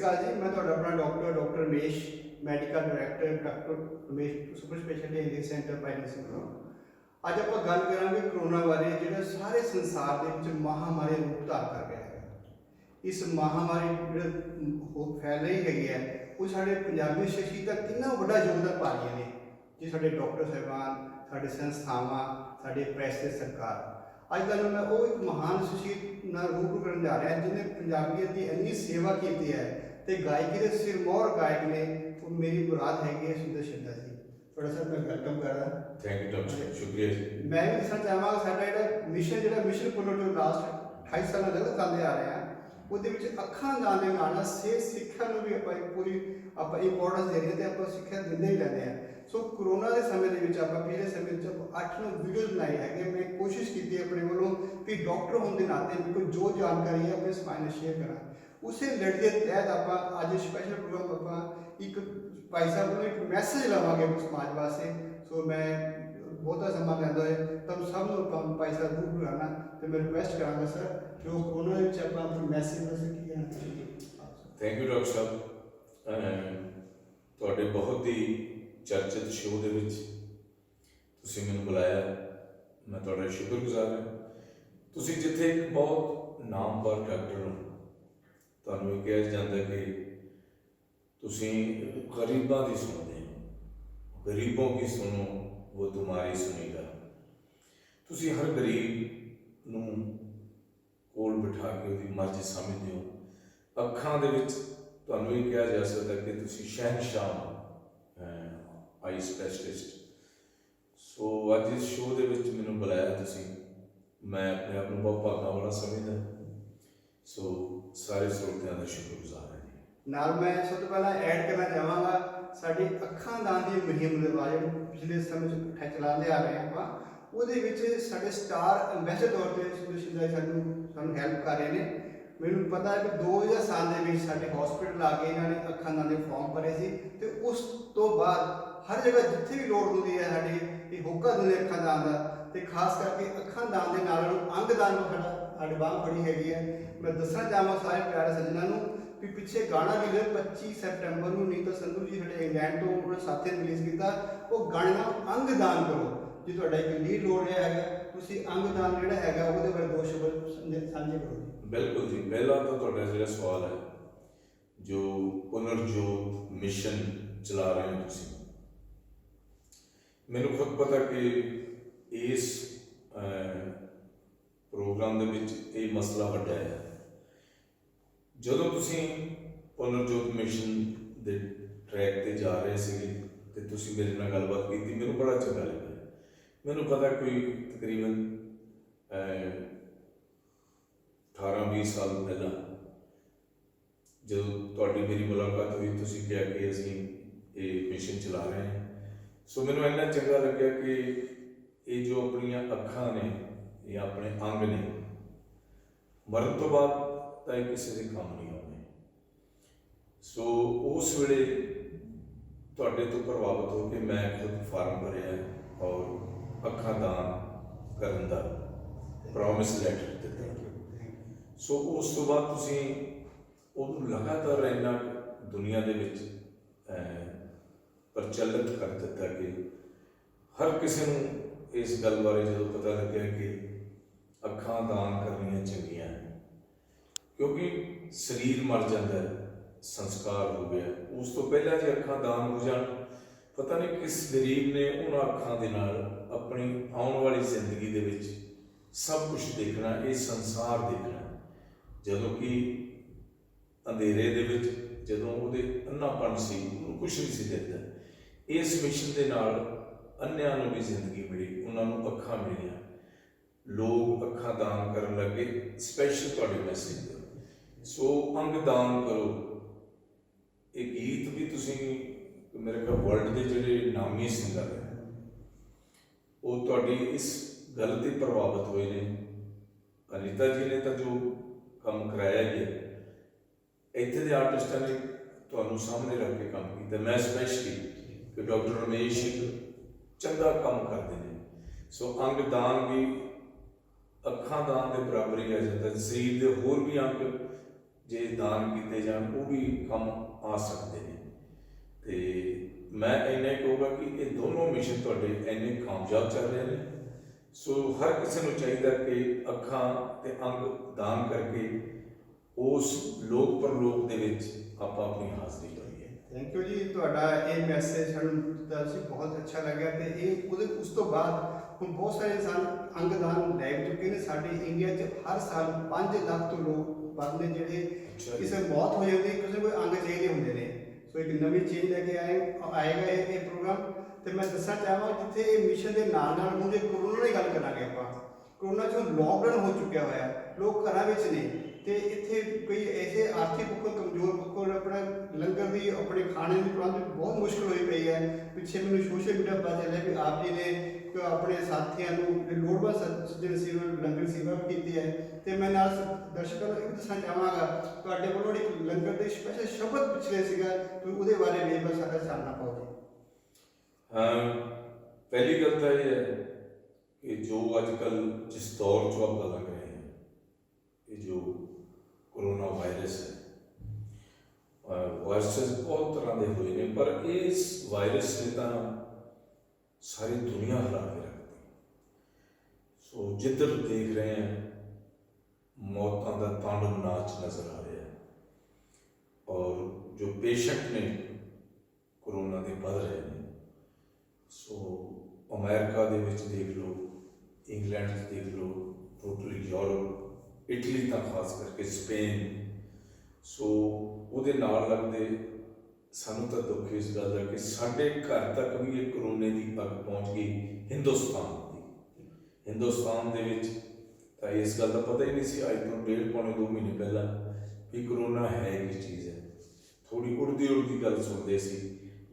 ਅਕਾਲ ਜੀ। ਮੈਂ ਤੁਹਾਡਾ ਆਪਣਾ doctor Ramesh, medical director doctor Ramesh super speciality English centre ਪਾਇਲਟ ਸਿੰਘ। ਅੱਜ ਆਪਾਂ ਗੱਲ ਕਰਾਂਗੇ ਕਰੋਨਾ ਬਾਰੇ, ਜਿਹੜਾ ਸਾਰੇ ਸੰਸਾਰ ਦੇ ਵਿੱਚ ਮਹਾਮਾਰੀ ਰੂਪ ਧਾਰ ਕਰ ਰਿਹਾ ਹੈ। ਇਸ ਮਹਾਮਾਰੀ ਜਿਹੜਾ ਫੈਲ ਰਹੀ ਹੈਗੀ ਹੈ, ਉਹ ਸਾਡੇ ਪੰਜਾਬੀ ਸ਼ਖਸੀਅਤਾਂ ਕਿੰਨਾ ਵੱਡਾ ਯੋਗਦਾਨ ਪਾ ਰਹੀਆਂ ਨੇ, ਜੀ ਸਾਡੇ ਡਾਕਟਰ ਸਾਹਿਬਾਨ, ਸਾਡੇ ਸੰਸਥਾਵਾਂ, ਸਾਡੇ ਪ੍ਰੈਸ ਤੇ ਸਰਕਾਰ। ਅੱਜ ਤੁਹਾਨੂੰ ਮੈਂ ਉਹ ਇੱਕ ਮਹਾਨ ਸ਼ਖਸੀਅਤ ਨਾਲ ਰੂਬਰੂ ਕਰਨ ਜਾ ਰਿਹਾ ਜਿਹਨੇ ਪੰਜਾਬੀਅਤ ਦੀ ਇੰਨੀ ਸੇਵਾ ਕੀਤੀ ਹੈ ਤੇ ਗਾਇਕੀ ਦੇ ਸਿਰਮੌਰ ਗਾਇਕ ਨੇ। ਉਹ ਮੇਰੀ ਮੁਰਾਦ ਹੈਗੀ ਹੈ ਸੁੰਦਰ ਸ਼ਿੰਦਾ ਜੀ। ਤੁਹਾਡਾ ਸਰ ਮੈਂ ਵੈਲਕਮ ਕਰਦਾ। ਥੈਂਕ ਯੂ ਡਾਕਟਰ, ਸ਼ੁਕਰੀਆ ਜੀ। ਮੈਂ ਵੀ ਦੱਸਣਾ ਚਾਹਾਂਗਾ ਸਾਡਾ ਜਿਹੜਾ ਮਿਸ਼ਨ ਪੁੱਲਰ ਜੋ ਲਾਸਟ 28 ਸਾਲਾਂ ਤੋਂ ਚੱਲਦੇ ਆ ਰਹੇ ਆ, ਉਹਦੇ ਵਿੱਚ ਅੱਖਾਂ ਦਾਨ ਦੇ ਨਾਲ ਸਿਹਤ ਸਿੱਖਿਆ ਨੂੰ ਵੀ ਆਪਾਂ ਇੰਪੋਰਟੈਂਸ ਦੇ ਰਹੇ ਤੇ ਆਪਾਂ ਸਿੱਖਿਆ ਦਿੰਦੇ ਹੀ ਲੈਂਦੇ ਆ। ਸੋ ਕਰੋਨਾ ਦੇ ਸਮੇਂ ਦੇ ਵਿੱਚ ਆਪਾਂ ਪਿਛਲੇ ਸਮੇਂ ਵਿੱਚ 8-9 ਵੀਡੀਓਜ਼ ਬਣਾਈ ਹੈਗੇ। ਮੈਂ ਕੋਸ਼ਿਸ਼ ਕੀਤੀ ਆਪਣੇ ਵੱਲੋਂ ਕਿ ਡਾਕਟਰ ਹੋਣ ਦੇ ਨਾਤੇ ਮੇਰੇ ਕੋਲ ਜੋ ਜਾਣਕਾਰੀ ਹੈ ਆਪਣੇ ਸਮਾਜ ਨਾਲ ਸ਼ੇਅਰ ਕਰਾਂ। ਉਸੇ ਲੜੀ ਦੇ ਤਹਿਤ ਆਪਾਂ ਅੱਜ ਸਪੈਸ਼ਲ ਪ੍ਰੋਗਰਾਮ ਆਪਾਂ ਇੱਕ ਭਾਈ ਸਾਹਿਬ ਨੂੰ ਇੱਕ ਮੈਸੇਜ ਲਵਾਂਗੇ ਸਮਾਜ ਵਾਸਤੇ। ਸੋ ਮੈਂ ਬਹੁਤਾ ਸਮਾਂ ਲੈਂਦਾ ਹੋਏ ਤੁਹਾਨੂੰ ਸਭ ਨੂੰ ਕੰਮ ਭਾਈ ਸਾਹਿਬ ਰੂਬਰੂ ਕਰਾਉਣਾ ਤੇ ਮੈਂ ਰਿਕੁਐਸਟ ਕਰਾਂਗਾ ਸਰ ਕਿ ਉਹ ਕਰੋਨਾ ਵਿੱਚ ਆਪਾਂ ਆਪਣਾ ਮੈਸੇਜ ਦੱਸ ਕੀ ਕਹਿਣਾ ਚਾਹੀਏ। ਥੈਂਕ ਯੂ ਡਾਕਟਰ ਸਾਹਿਬ। ਤੁਹਾਡੇ ਬਹੁਤ ਹੀ ਚਰਚਿਤ ਸ਼ੋਅ ਦੇ ਵਿੱਚ ਤੁਸੀਂ ਮੈਨੂੰ ਬੁਲਾਇਆ, ਮੈਂ ਤੁਹਾਡਾ ਸ਼ੁਕਰਗੁਜ਼ਾਰ ਹਾਂ। ਤੁਸੀਂ ਜਿੱਥੇ ਇੱਕ ਬਹੁਤ ਨਾਮਵਰ ਡਾਕਟਰ ਹੋ, ਤੁਹਾਨੂੰ ਇਹ ਕਿਹਾ ਜਾਂਦਾ ਕਿ ਤੁਸੀਂ ਗਰੀਬਾਂ ਦੀ ਸੁਣਦੇ ਹੋ, ਗਰੀਬੋਂ ਕੀ ਸੁਣੋ ਉਹ ਤੁਮਾਰੀ ਸੁਣੇਗਾ। ਤੁਸੀਂ ਹਰ ਗਰੀਬ ਨੂੰ ਕੋਲ ਬਿਠਾ ਕੇ ਉਹਦੀ ਮਰਜ਼ੀ ਸਮਝਦੇ ਹੋ। ਅੱਖਾਂ ਦੇ ਵਿੱਚ ਤੁਹਾਨੂੰ ਇਹ ਕਿਹਾ ਜਾ ਸਕਦਾ ਕਿ ਤੁਸੀਂ ਸ਼ਹਿਨਸ਼ਾਹ ਆਈ ਸਪੈਸ਼ਲਿਸਟ। ਸੋ ਅੱਜ ਇਸ ਸ਼ੋਅ ਦੇ ਵਿੱਚ ਮੈਨੂੰ ਬੁਲਾਇਆ ਤੁਸੀਂ, ਮੈਂ ਆਪਣੇ ਆਪ ਨੂੰ ਬਹੁਤ ਭਾਗਾਂ ਵਾਲਾ ਸਮਝਦਾ। ਸੋ ਸਾਰੇ ਸਰੋਤਿਆਂ ਦਾ ਸ਼ੁਕਰਗੁਜ਼ਾਰ ਹਾਂ ਜੀ। ਨਾਲ ਮੈਂ ਸਭ ਤੋਂ ਪਹਿਲਾਂ ਐਡ ਕਰਨਾ ਚਾਹਾਂਗਾ ਸਾਡੀ ਅੱਖਾਂ ਦਾਨ ਦੀ ਮੁਹਿੰਮ ਦੇ ਬਾਰੇ ਪਿਛਲੇ ਸਮੇਂ ਚ ਚਲਾਉਂਦੇ ਆ ਰਹੇ ਆਪਾਂ। ਉਹਦੇ ਵਿੱਚ ਸਾਡੇ ਸਟਾਰ ਐਂਬੈਸਡਰ ਤੌਰ ਤੇ ਸੁੰਦਰ ਸ਼ਿੰਦਾ ਸਾਨੂੰ ਹੈਲਪ ਕਰ ਰਹੇ ਨੇ। ਮੈਨੂੰ ਪਤਾ ਹੈ ਕਿ 2000 ਸਾਲ ਦੇ ਵਿੱਚ ਸਾਡੇ ਹਸਪੀਟਲ ਆ ਕੇ ਇਹਨਾਂ ਨੇ ਅੱਖਾਂ ਦਾਨ ਦੇ ਫਾਰਮ ਭਰੇ ਸੀ ਤੇ ਉਸ ਤੋਂ ਬਾਅਦ ਹਰ ਜਗ੍ਹਾ ਜਿੱਥੇ ਵੀ ਲੋੜ ਹੁੰਦੀ ਹੈ ਸਾਡੇ ਇਹ ਹੋਕਾ ਦਿੰਦੇ ਅੱਖਾਂ ਦਾਨ ਦਾ। ਤੇ ਖਾਸ ਕਰਕੇ ਅੱਖਾਂ ਦਾਨ ਦੇ ਨਾਲ ਅੰਗ ਦਾਨ ਨੂੰ ਸਾਡੀ ਬਾਂਹ ਫੜੀ ਹੈਗੀ ਹੈ। ਮੈਂ ਦੱਸਣਾ ਚਾਹਾਂਗਾ ਸਾਰੇ ਪਿਆਰੇ ਸੱਜਣਾਂ ਨੂੰ ਵੀ ਪਿੱਛੇ ਗਾਣਾ ਵੀ 25 ਸੈਪਟੈਂਬਰ ਨੂੰ ਨੀਤਾ ਸੰਧੂ ਜੀ ਸਾਡੇ ਇੰਗਲੈਂਡ ਤੋਂ ਉਹਨਾਂ ਸਾਥੀ ਨੇ ਰਿਲੀਜ਼ ਕੀਤਾ। ਉਹ ਗਾਣੇ ਨਾਲ ਅੰਗ ਦਾਨ ਕਰੋ। ਜੇ ਤੁਹਾਡਾ ਇੱਕ ਲੀਡ ਰੋਲ ਰਿਹਾ ਹੈਗਾ, ਤੁਸੀਂ ਅੰਗ ਦਾਨ ਜਿਹੜਾ ਹੈਗਾ ਉਹਦੇ ਬਾਰੇ ਦੋ ਸ਼ਬਦ ਸਾਂਝੇ ਕਰੋ। ਬਿਲਕੁਲ ਜੀ। ਪਹਿਲਾਂ ਤਾਂ ਤੁਹਾਡਾ ਜਿਹੜਾ ਸਵਾਲ ਹੈ, ਜੋ ਪੁਨਰਜੋਤ ਮਿਸ਼ਨ ਚਲਾ ਰਹੇ ਹੋ ਤੁਸੀਂ, ਮੈਨੂੰ ਖੁਦ ਪਤਾ ਕਿ ਇਸ ਪ੍ਰੋਗਰਾਮ ਦੇ ਵਿੱਚ ਇਹ ਮਸਲਾ ਵੱਡਾ ਹੈ। ਜਦੋਂ ਤੁਸੀਂ ਪੁਨਰਜੋਤ ਮਿਸ਼ਨ ਦੇ ਟਰੈਕ ਤੇ ਜਾ ਰਹੇ ਸੀਗੇ ਤੇ ਤੁਸੀਂ ਮੇਰੇ ਨਾਲ ਗੱਲਬਾਤ ਕੀਤੀ, ਮੈਨੂੰ ਬੜਾ ਚੰਗਾ ਲੱਗਾ। ਮੈਨੂੰ ਪਤਾ ਕੋਈ ਤਕਰੀਬਨ 18-20 ਸਾਲ ਪਹਿਲਾਂ ਜਦੋਂ ਤੁਹਾਡੀ ਮੇਰੀ ਮੁਲਾਕਾਤ ਹੋਈ, ਤੁਸੀਂ ਕਿਹਾ ਕਿ ਅਸੀਂ ਇਹ ਮਿਸ਼ਨ ਚਲਾ ਰਹੇ ਹਾਂ। ਸੋ ਮੈਨੂੰ ਇੰਨਾ ਚੰਗਾ ਲੱਗਿਆ ਕਿ ਇਹ ਜੋ ਆਪਣੀਆਂ ਅੱਖਾਂ ਨੇ, ਇਹ ਆਪਣੇ ਅੰਗ ਨੇ, ਮਰਨ ਤੋਂ ਬਾਅਦ ਤਾਂ ਇਹ ਕਿਸੇ ਦੇ ਕੰਮ ਨਹੀਂ ਆਉਣੇ। ਸੋ ਉਸ ਵੇਲੇ ਤੁਹਾਡੇ ਤੋਂ ਪ੍ਰਭਾਵਿਤ ਹੋ ਕੇ ਮੈਂ ਖੁਦ ਫਾਰਮ ਭਰਿਆ ਔਰ ਅੱਖਾਂ ਦਾਨ ਕਰਨ ਦਾ ਪ੍ਰੋਮਿਸ ਲੈਟਰ ਦਿੱਤਾ। ਸੋ ਉਸ ਤੋਂ ਬਾਅਦ ਤੁਸੀਂ ਉਹਨੂੰ ਲਗਾਤਾਰ ਇੰਨਾ ਦੁਨੀਆ ਦੇ ਵਿੱਚ ਪ੍ਰਚਲਿਤ ਕਰ ਦਿੱਤਾ ਕਿ ਹਰ ਕਿਸੇ ਨੂੰ ਇਸ ਗੱਲ ਬਾਰੇ ਜਦੋਂ ਪਤਾ ਲੱਗਿਆ ਕਿ ਅੱਖਾਂ ਦਾਨ ਕਰਨੀਆਂ ਚੰਗੀਆਂ ਹਨ, ਕਿਉਂਕਿ ਸਰੀਰ ਮਰ ਜਾਂਦਾ ਹੈ, ਸੰਸਕਾਰ ਹੋ ਗਿਆ, ਉਸ ਤੋਂ ਪਹਿਲਾਂ ਜੇ ਅੱਖਾਂ ਦਾਨ ਹੋ ਜਾਣ, ਪਤਾ ਨਹੀਂ ਕਿਸ ਗਰੀਬ ਨੇ ਉਹਨਾਂ ਅੱਖਾਂ ਦੇ ਨਾਲ ਆਪਣੀ ਆਉਣ ਵਾਲੀ ਜ਼ਿੰਦਗੀ ਦੇ ਵਿੱਚ ਸਭ ਕੁਝ ਦੇਖਣਾ, ਇਹ ਸੰਸਾਰ ਦੇਖਣਾ। ਜਦੋਂ ਕਿ ਅੰਧੇਰੇ ਦੇ ਵਿੱਚ ਜਦੋਂ ਉਹਦੇ ਅੰਨਾਪਣ ਸੀ, ਉਹਨੂੰ ਕੁਛ ਨਹੀਂ ਸੀ ਦਿਖਦਾ। ਇਸ ਮਿਸ਼ਨ ਦੇ ਨਾਲ ਅੰਨਿਆਂ ਨੂੰ ਵੀ ਜ਼ਿੰਦਗੀ ਮਿਲੀ, ਉਹਨਾਂ ਨੂੰ ਅੱਖਾਂ ਮਿਲੀਆਂ, ਲੋਕ ਅੱਖਾਂ ਦਾਨ ਕਰਨ ਲੱਗੇ। ਸਪੈਸ਼ਲ ਤੁਹਾਡੇ ਮੈਸੇਜ ਦਿਓ। ਸੋ ਅੰਗ ਦਾਨ ਕਰੋ। ਇਹ ਗੀਤ ਵੀ ਤੁਸੀਂ ਮੇਰੇ ਕੋਲ ਵਰਲਡ ਦੇ ਜਿਹੜੇ ਨਾਮੀ ਸਿੰਗਰ ਹੈ ਉਹ ਤੁਹਾਡੀ ਇਸ ਗੱਲ ਤੇ ਪ੍ਰਭਾਵਿਤ ਹੋਏ ਨੇ। ਅਨੀਤਾ ਜੀ ਨੇ ਤਾਂ ਜੋ ਕੰਮ ਕਰਾਇਆ ਗਿਆ, ਇੱਥੇ ਦੇ ਆਰਟਿਸਟਾਂ ਨੇ ਤੁਹਾਨੂੰ ਸਾਹਮਣੇ ਰੱਖ ਕੇ ਕੰਮ ਕੀਤਾ। ਮੈਂ ਸਪੈਸ਼ਲੀ ਕਿ ਡਾਕਟਰ ਰਮੇਸ਼ ਚੰਗਾ ਕੰਮ ਕਰਦੇ ਨੇ। ਸੋ ਅੰਗ ਦਾਨ ਵੀ ਅੱਖਾਂ ਦਾਨ ਦੇ ਬਰਾਬਰ ਹੀ ਆ ਜਾਂਦਾ। ਸਰੀਰ ਦੇ ਹੋਰ ਵੀ ਅੰਗ ਜੇ ਦਾਨ ਕੀਤੇ ਜਾਣ ਉਹ ਵੀ ਕੰਮ ਆ ਸਕਦੇ ਨੇ। ਤੇ ਮੈਂ ਇੰਨਾ ਹੀ ਕਹੂੰਗਾ ਕਿ ਇਹ ਦੋਨੋਂ ਮਿਸ਼ਨ ਤੁਹਾਡੇ ਇੰਨੇ ਕਾਮਯਾਬ ਚੱਲ ਰਹੇ ਨੇ। ਸੋ ਹਰ ਕਿਸੇ ਨੂੰ ਚਾਹੀਦਾ ਕਿ ਅੱਖਾਂ ਤੇ ਅੰਗ ਦਾਨ ਕਰਕੇ ਉਸ ਲੋਕ ਪਰਲੋਕ ਦੇ ਵਿੱਚ ਆਪਾਂ ਆਪਣੀ ਹਾਜ਼ਰੀ ਲਾਈਏ। ਥੈਂਕ ਯੂ ਜੀ, ਤੁਹਾਡਾ ਇਹ ਮੈਸੇਜ ਸਾਨੂੰ ਦਿੱਤਾ ਸੀ, ਬਹੁਤ ਅੱਛਾ ਲੱਗਿਆ। ਤੇ ਇਹ ਉਸ ਤੋਂ ਬਾਅਦ ਹੁਣ ਬਹੁਤ ਸਾਰੇ ਇਨਸਾਨ ਅੰਗਦਾਨ ਲੈ ਚੁੱਕੇ ਨੇ। ਸਾਡੇ ਇੰਡੀਆ 'ਚ ਹਰ ਸਾਲ 5 ਲੱਖ ਤੋਂ ਲੋਕ ਵੱਧ ਨੇ ਜਿਹੜੇ ਕਿਸੇ ਮੌਤ ਹੋ ਜਾਂਦੀ, ਕਿਸੇ ਕੋਈ ਅੰਗ ਚਾਹੀਦੇ ਹੁੰਦੇ ਨੇ। ਸੋ ਇੱਕ ਨਵੀਂ ਚੀਜ਼ ਲੈ ਕੇ ਆਏਗਾ ਇਹ ਪ੍ਰੋਗਰਾਮ। ਤੇ ਮੈਂ ਦੱਸਣਾ ਚਾਹਾਂਗਾ ਜਿੱਥੇ ਇਹ ਮਿਸ਼ਨ ਦੇ ਨਾਲ ਨਾਲ ਹੁਣ ਜੇ ਕਰੋਨਾ ਦੀ ਗੱਲ ਕਰਾਂਗੇ ਆਪਾਂ, ਕਰੋਨਾ 'ਚ ਹੁਣ ਲੋਕਡਾਊਨ ਹੋ ਚੁੱਕਿਆ ਹੋਇਆ, ਲੋਕ ਘਰਾਂ ਵਿੱਚ ਨੇ ਤੇ ਇੱਥੇ ਕੋਈ ਐਸੇ ਆਰਥਿਕ ਪੱਖੋਂ ਕਮਜ਼ੋਰ ਪੱਖੋਂ ਆਪਣਾ ਲੰਗਰ ਦੀ ਆਪਣੇ ਖਾਣੇ ਦੀ ਪ੍ਰਬੰਧ ਬਹੁਤ ਮੁਸ਼ਕਲ ਹੋਈ ਪਈ ਹੈ। ਪਿੱਛੇ ਮੈਨੂੰ ਸੋਸ਼ਲ ਮੀਡੀਆ ਪਤਾ ਚੱਲਿਆ ਵੀ ਆਪ ਜੀ ਨੇ ਆਪਣੇ ਸਾਥੀਆਂ ਨੂੰ ਲੋੜਵੰਦ ਸੱਜਣ ਸੇਵਾ ਲੰਗਰ ਸੇਵਾ ਵੀ ਕੀਤੀ ਹੈ। ਤੇ ਮੈਂ ਨਾਲ ਦਰਸ਼ਕਾਂ ਨੂੰ ਇਹ ਵੀ ਦੱਸਣਾ ਚਾਹਾਂਗਾ ਤੁਹਾਡੇ ਵੱਲੋਂ ਇੱਕ ਲੰਗਰ ਦੇ ਸਪੈਸ਼ਲ ਸ਼ਬਦ ਪਿਛਲੇ ਸੀਗਾ, ਤੁਸੀਂ ਉਹਦੇ ਬਾਰੇ ਵੀ ਬਸ ਸਾਡਾ ਚਾਨਣਾ ਪਾਓ ਜੀ। ਪਹਿਲੀ ਗੱਲ ਤਾਂ ਇਹ ਹੈ ਕਿ ਜੋ ਅੱਜ ਕੱਲ੍ਹ ਜਿਸ ਦੌਰ 'ਚੋਂ ਆਪਾਂ ਲੰਘ ਰਹੇ ਹਾਂ, ਇਹ ਜੋ ਕੋਰੋਨਾ ਵਾਇਰਸ ਹੈ, ਵਾਇਰਸਿਸ ਬਹੁਤ ਤਰ੍ਹਾਂ ਦੇ ਹੋਏ ਨੇ, ਪਰ ਇਸ ਵਾਇਰਸ ਨੇ ਤਾਂ ਸਾਰੀ ਦੁਨੀਆ ਹਿਲਾ ਕੇ ਰੱਖਦੀ। ਸੋ ਜਿੱਧਰ ਦੇਖ ਰਹੇ ਹਾਂ ਮੌਤਾਂ ਦਾ ਤਾਂਡਵ ਨਾਚ ਨਜ਼ਰ ਆ ਰਿਹਾ ਹੈ, ਔਰ ਜੋ ਪੇਸ਼ੈਂਟ ਨੇ ਕੋਰੋਨਾ ਦੇ ਵੱਧ ਰਹੇ ਨੇ। ਸੋ ਅਮਰੀਕਾ ਦੇ ਵਿੱਚ ਦੇਖ ਲਓ, ਇੰਗਲੈਂਡ 'ਚ ਦੇਖ ਲਓ, ਟੋਟਲੀ ਯੂਰਪ, ਇਟਲੀ ਤਾਂ ਖਾਸ ਕਰਕੇ ਸਪੇਨ। ਸੋ ਉਹਦੇ ਨਾਲ ਲੱਗਦੇ ਸਾਨੂੰ ਤਾਂ ਦੁੱਖ ਇਸ ਗੱਲ ਦਾ ਕਿ ਸਾਡੇ ਘਰ ਤੱਕ ਵੀ ਇਹ ਕਰੋਨੇ ਦੀ ਅੱਗ ਪਹੁੰਚ ਗਈ ਹਿੰਦੁਸਤਾਨ ਦੀ। ਹਿੰਦੁਸਤਾਨ ਦੇ ਵਿੱਚ ਤਾਂ ਇਸ ਗੱਲ ਦਾ ਪਤਾ ਹੀ ਨਹੀਂ ਸੀ ਅੱਜ ਤੋਂ 1.5-2 ਮਹੀਨੇ ਪਹਿਲਾਂ ਵੀ ਕਰੋਨਾ ਹੈ ਕੀ ਚੀਜ਼ ਹੈ। ਥੋੜੀ ਉੜਦੀ ਗੱਲ ਸੁਣਦੇ ਸੀ,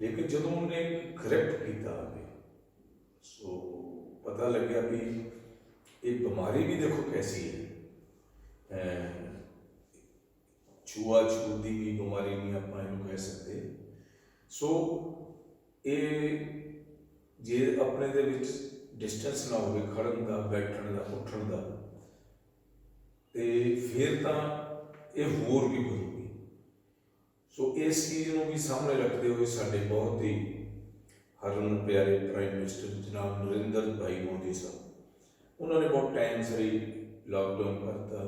ਲੇਕਿਨ ਜਦੋਂ ਉਹਨੇ ਗ੍ਰਿਫਟ ਕੀਤਾ ਆਗੇ, ਸੋ ਪਤਾ ਲੱਗਿਆ ਵੀ ਇਹ ਬਿਮਾਰੀ ਵੀ ਦੇਖੋ ਕੈਸੀ ਹੈ। ਛੂਆ-ਛੂਤ ਦੀ ਵੀ ਬਿਮਾਰੀ ਨਹੀਂ ਆਪਾਂ ਇਹਨੂੰ ਕਹਿ ਸਕਦੇ। ਸੋ ਇਹ ਜੇ ਆਪਣੇ ਦੇ ਵਿੱਚ ਡਿਸਟੈਂਸ ਨਾ ਹੋਵੇ ਖੜਨ ਦਾ, ਬੈਠਣ ਦਾ, ਉੱਠਣ ਦਾ, ਤੇ ਫਿਰ ਤਾਂ ਇਹ ਹੋਰ ਵੀ ਵਧੂਗੀ। ਸੋ ਇਸ ਚੀਜ਼ ਨੂੰ ਵੀ ਸਾਹਮਣੇ ਰੱਖਦੇ ਹੋਏ ਸਾਡੇ ਬਹੁਤ ਹੀ ਹਰਮਨ ਪਿਆਰੇ ਪ੍ਰਾਈਮ ਮਿਨਿਸਟਰ ਜਨਾਬ ਨਰਿੰਦਰ ਭਾਈ ਮੋਦੀ ਸਾਹਿਬ, ਉਹਨਾਂ ਨੇ ਬਹੁਤ ਟਾਈਮ ਸਰੀ ਲਾਕਡਾਊਨ ਕਰਤਾ,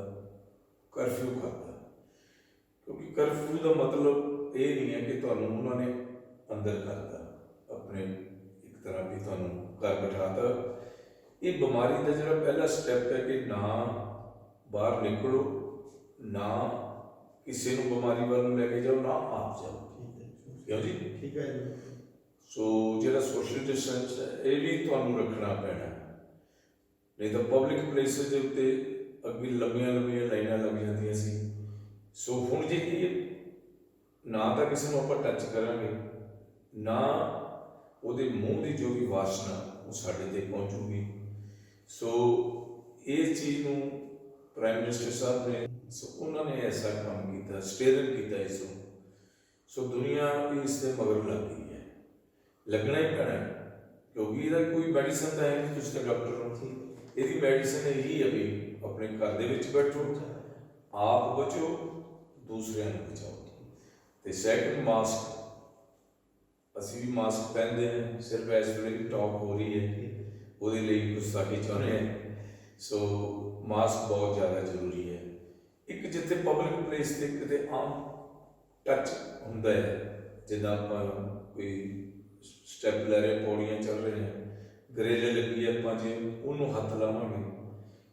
ਕਰਫਿਊ ਕਰਤਾ। ਕਿਉਂਕਿ ਕਰਫਿਊ ਦਾ ਮਤਲਬ ਇਹ ਨਹੀਂ ਹੈ ਕਿ ਤੁਹਾਨੂੰ ਉਹਨਾਂ ਨੇ ਅੰਦਰ ਕਰਤਾ, ਆਪਣੇ ਇੱਕ ਤਰ੍ਹਾਂ ਵੀ ਤੁਹਾਨੂੰ ਘਰ ਬਿਠਾਤਾ। ਇਹ ਬਿਮਾਰੀ ਦਾ ਜਿਹੜਾ ਪਹਿਲਾ ਸਟੈਪ ਹੈ ਕਿ ਨਾ ਬਾਹਰ ਨਿਕਲੋ, ਨਾ ਕਿਸੇ ਨੂੰ ਬਿਮਾਰੀ ਵੱਲ ਨੂੰ ਲੈ ਕੇ ਜਾਓ, ਨਾ ਆਪ ਜਾਓ। ਕਿਉਂ ਜੀ? ਠੀਕ ਹੈ ਜੀ। ਸੋ ਜਿਹੜਾ ਸੋਸ਼ਲ ਡਿਸਟੈਂਸ ਹੈ ਇਹ ਵੀ ਤੁਹਾਨੂੰ ਰੱਖਣਾ ਪੈਣਾ, ਨਹੀਂ ਤਾਂ ਪਬਲਿਕ ਪਲੇਸਿਸ ਦੇ ਉੱਤੇ ਅੱਗੇ ਲੰਬੀਆਂ ਲਾਈਨਾਂ ਲੱਗ ਜਾਂਦੀਆਂ ਸੀ। ਸੋ ਹੁਣ ਜੇ ਇਹ ਨਾ ਤਾਂ ਕਿਸੇ ਨੂੰ ਆਪਾਂ ਟੱਚ ਕਰਾਂਗੇ, ਨਾ ਉਹਦੇ ਮੂੰਹ ਦੀ ਜੋ ਵੀ ਵਾਸ਼ਨਾ ਉਹ ਸਾਡੇ ਤੇ ਪਹੁੰਚੂਗੀ। ਸੋ ਇਸ ਚੀਜ਼ ਨੂੰ ਪ੍ਰਾਈਮ ਮਿਨਿਸਟਰ ਸਾਹਿਬ ਨੇ, ਸੋ ਉਹਨਾਂ ਨੇ ਐਸਾ ਕੰਮ ਕੀਤਾ, ਸਟੇਰਨ ਕੀਤਾ ਇਸ ਨੂੰ। ਸੋ ਦੁਨੀਆ ਇਸ ਦੇ ਮਗਰ ਲੱਗ ਗਈ ਹੈ, ਲੱਗਣਾ ਹੀ ਪੈਣਾ, ਕਿਉਂਕਿ ਇਹਦਾ ਕੋਈ ਮੈਡੀਸਨ ਤਾਂ ਹੈ ਨਹੀਂ। ਤੁਸੀਂ ਤਾਂ ਡਾਕਟਰ ਹੋ, ਇਹਦੀ ਮੈਡੀਸਨ ਇਹੀ ਹੈ ਵੀ ਆਪਣੇ ਘਰ ਦੇ ਵਿੱਚ ਬੈਠੋ, ਆਪ ਬਚੋ, ਦੂਸਰਿਆਂ ਨੂੰ ਬਚਾਓ। ਤੇ ਸੈਕਿੰਡ ਮਾਸਕ, ਅਸੀਂ ਵੀ ਮਾਸਕ ਪਹਿਨਦੇ ਹਾਂ, ਸਿਰਫ ਇਸ ਵੇਲੇ ਟਾਕ ਹੋ ਰਹੀ ਹੈ ਉਹਦੇ ਲਈ ਗੁਸਤਾਖੀ ਚਾਹੁੰਦੇ ਹਾਂ। ਸੋ ਮਾਸਕ ਬਹੁਤ ਜ਼ਿਆਦਾ ਜ਼ਰੂਰੀ ਹੈ। ਇੱਕ ਜਿੱਥੇ ਪਬਲਿਕ ਪਲੇਸ 'ਤੇ ਕਿਤੇ ਆਮ ਟੱਚ ਹੁੰਦਾ ਹੈ, ਜਿੱਦਾਂ ਆਪਾਂ ਕੋਈ ਸਟੈਪ ਲੈ ਰਹੇ, ਪੌੜੀਆਂ ਚੱਲ ਰਹੇ ਹਾਂ, ਗਰੇਲੇ ਲੱਗੀ ਆਪਾਂ ਜੇ ਉਹਨੂੰ ਹੱਥ ਲਾਵਾਂਗੇ,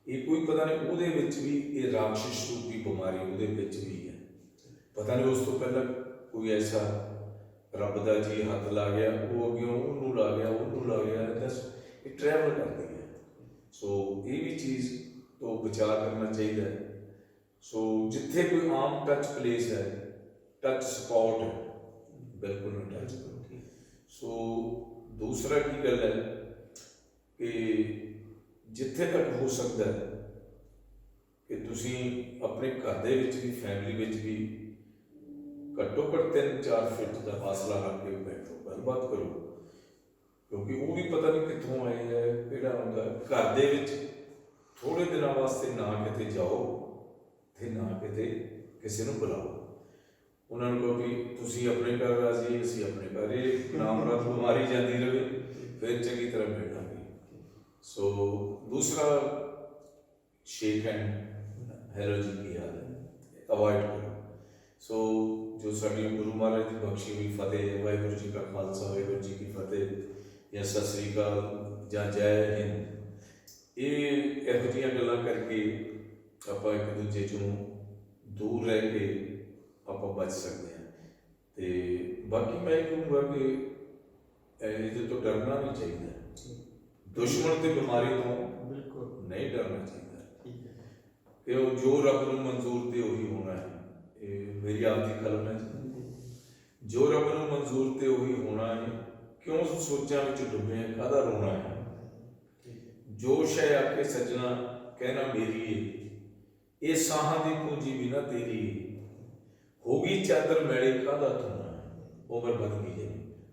ਇਹ ਕੋਈ ਪਤਾ ਨਹੀਂ ਉਹਦੇ ਵਿੱਚ ਵੀ ਇਹ ਰਾਖਸ਼ ਰੂਪੀ ਬਿਮਾਰੀ ਉਹਦੇ ਵਿੱਚ ਵੀ ਹੈ। ਪਤਾ ਨਹੀਂ ਉਸ ਤੋਂ ਪਹਿਲਾਂ ਕੋਈ ਐਸਾ ਰੱਬ ਦਾ ਜੀ ਹੱਥ ਲਾ ਗਿਆ, ਉਹ ਅੱਗੇ ਉਹਨੂੰ ਲਾ ਗਿਆ, ਉਹਨੂੰ ਲਾ ਗਿਆ, ਇਹ ਟਰੈਵਲ ਕਰਦੀ ਹੈ। ਸੋ ਇਹ ਵੀ ਚੀਜ਼ ਤੋਂ ਵਿਚਾਰ ਕਰਨਾ ਚਾਹੀਦਾ ਹੈ। ਸੋ ਜਿੱਥੇ ਕੋਈ ਆਮ ਟੱਚ ਪਲੇਸ ਹੈ, ਟੱਚ ਸਪੌਟ ਹੈ, ਬਿਲਕੁਲ ਨਾ ਟੱਚ ਕਰੋ। ਸੋ ਦੂਸਰਾ ਕੀ ਗੱਲ ਹੈ ਕਿ ਜਿੱਥੇ ਤੱਕ ਹੋ ਸਕਦਾ ਹੈ ਕਿ ਤੁਸੀਂ ਆਪਣੇ ਘਰ ਦੇ ਵਿੱਚ ਵੀ, ਫੈਮਿਲੀ ਵਿੱਚ ਵੀ ਘੱਟੋ ਘੱਟ 3-4 ਫੁੱਟ ਦਾ ਫਾਸਲਾ ਰੱਖ ਕੇ ਬੈਠੋ, ਗੱਲਬਾਤ ਕਰੋ, ਕਿਉਂਕਿ ਉਹ ਵੀ ਪਤਾ ਨਹੀਂ ਕਿੱਥੋਂ ਆਏ ਹੈ, ਕਿਹੜਾ ਹੁੰਦਾ। ਘਰ ਦੇ ਵਿੱਚ ਥੋੜੇ ਦਿਨਾਂ ਵਾਸਤੇ ਨਾ ਕਿਤੇ ਜਾਓ ਤੇ ਨਾ ਕਿਤੇ ਕਿਸੇ ਨੂੰ ਬੁਲਾਓ, ਉਹਨਾਂ ਨੂੰ ਕਹੋ ਵੀ ਤੁਸੀਂ ਆਪਣੇ ਘਰ ਰਾਜੀ, ਅਸੀਂ ਆਪਣੇ ਘਰ, ਇਹ ਨਾਮ ਰਾਤ ਬਿਮਾਰੀ ਜਾਂਦੀ ਰਹੇ, ਫਿਰ ਚੰਗੀ ਤਰ੍ਹਾਂ ਮਿਲਾਂਗੇ। ਸੋ ਦੂਸਰਾ, ਸ਼ੇਕ ਹੈਂਡ, ਹੈਲੋ ਜੀ ਕੀ ਹਾਲ ਹੈ, ਅਵੋਇਡ ਕਰੋ। ਸੋ ਜੋ ਸਾਡੀ ਗੁਰੂ ਮਹਾਰਾਜ ਦੀ ਬਖਸ਼ੀ ਹੋਈ ਫਤਿਹ ਹੈ, ਵਾਹਿਗੁਰੂ ਜੀ ਕਾ ਖਾਲਸਾ ਵਾਹਿਗੁਰੂ ਜੀ ਕੀ ਫਤਿਹ, ਜਾਂ ਸਤਿ ਸ੍ਰੀ ਅਕਾਲ ਜਾਂ ਜੈ ਹਿੰਦ, ਇਹ ਇਹੋ ਜਿਹੀਆਂ ਗੱਲਾਂ ਕਰਕੇ ਆਪਾਂ ਇੱਕ ਦੂਜੇ ਤੋਂ ਦੂਰ ਰਹਿ ਕੇ ਆਪਾਂ ਬਚ ਸਕਦੇ ਹਾਂ। ਤੇ ਬਾਕੀ ਮੈਂ ਇਹ ਕਹੂੰਗਾ ਕਿ ਇਹਦੇ ਤੋਂ ਡਰਨਾ ਨਹੀਂ ਚਾਹੀਦਾ, ਦੁਸ਼ਮਣ ਤੇ ਬਿਮਾਰੀ ਤੋਂ ਬਿਲਕੁਲ ਨਹੀਂ ਡਰਨਾ ਚਾਹੀਦਾ, ਠੀਕ ਹੈ। ਕਿ ਉਹ ਜੋ ਰੱਬ ਨੂੰ ਮਨਜ਼ੂਰ ਤੇ ਉਹੀ ਹੋਣਾ ਹੈ। ਇਹ ਮੇਰੀ ਆਪਦੀ ਕਲਮ ਹੈ, ਜੋ ਰੱਬ ਨੂੰ ਮਨਜ਼ੂਰ ਤੇ ਉਹੀ ਹੋਣਾ ਹੈ। ਕਿਉਂ ਸੋਚਾਂ ਵਿੱਚ ਡੁੱਬੇ ਹਾਂ, ਕਾਹਦਾ ਰੋਣਾ ਹੈ। ਜੋ ਸ਼ੈ ਆਕੇ ਸੱਜਣਾ ਕਹਿਣਾ ਮੇਰੀ ਏ, ਇਹ ਸਾਹਾਂ ਦੀ ਪੂੰਜੀ ਵੀ ਨਾ ਤੇਰੀ ਏ। ਹੋ ਗਈ ਚਾਦਰ ਮੈਲੀ ਕਾਹਦਾ ਧੋਣਾ ਹੈ, ਉਮਰ ਬਦ ਗਈ ਹੈ,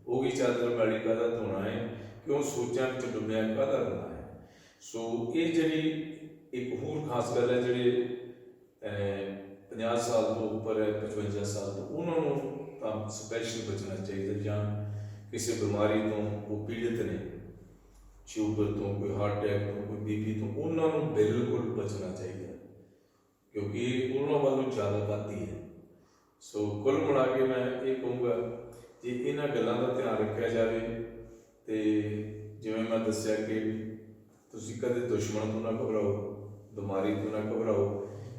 ਹੋ ਗਈ ਚਾਦਰ ਮੈਲੀ ਕਾਹਦਾ ਧੋਣਾ ਹੈ, ਕਿਉਂ ਸੋਚਾਂ ਵਿੱਚ ਡੁੱਬਿਆ ਕਾਹਦਾ ਰੋਣਾ ਹੈ। ਸੋ ਇਹ ਜਿਹੜੀ ਇੱਕ ਹੋਰ ਖਾਸ ਗੱਲ ਹੈ, ਜਿਹੜੇ 50 ਸਾਲ ਤੋਂ ਉੱਪਰ ਹੈ, 55 ਸਾਲ ਤੋਂ, ਉਹਨਾਂ ਨੂੰ ਤਾਂ ਸਪੈਸ਼ਲ ਬਚਣਾ ਚਾਹੀਦਾ, ਜਾਂ ਕਿਸੇ ਬਿਮਾਰੀ ਤੋਂ ਉਹ ਪੀੜਿਤ ਨੇ, ਸ਼ੂਗਰ ਤੋਂ, ਕੋਈ ਹਾਰਟ ਅਟੈਕ ਤੋਂ, ਕੋਈ BP ਤੋਂ, ਉਹਨਾਂ ਨੂੰ ਬਿਲਕੁਲ ਬਚਣਾ ਚਾਹੀਦਾ, ਕਿਉਂਕਿ ਉਹਨਾਂ ਵੱਲੋਂ ਜ਼ਿਆਦਾ ਵੱਧਦੀ ਹੈ। ਸੋ ਕੁੱਲ ਮਿਲਾ ਕੇ ਮੈਂ ਇਹ ਕਹੂੰਗਾ ਜੇ ਇਹਨਾਂ ਗੱਲਾਂ ਦਾ ਧਿਆਨ ਰੱਖਿਆ ਜਾਵੇ, ਤੇ ਜਿਵੇਂ ਮੈਂ ਦੱਸਿਆ ਕਿ ਤੁਸੀਂ ਕਦੇ ਦੁਸ਼ਮਣ ਤੋਂ ਨਾ ਘਬਰਾਓ, ਬਿਮਾਰੀ ਤੋਂ ਨਾ ਘਬਰਾਓ,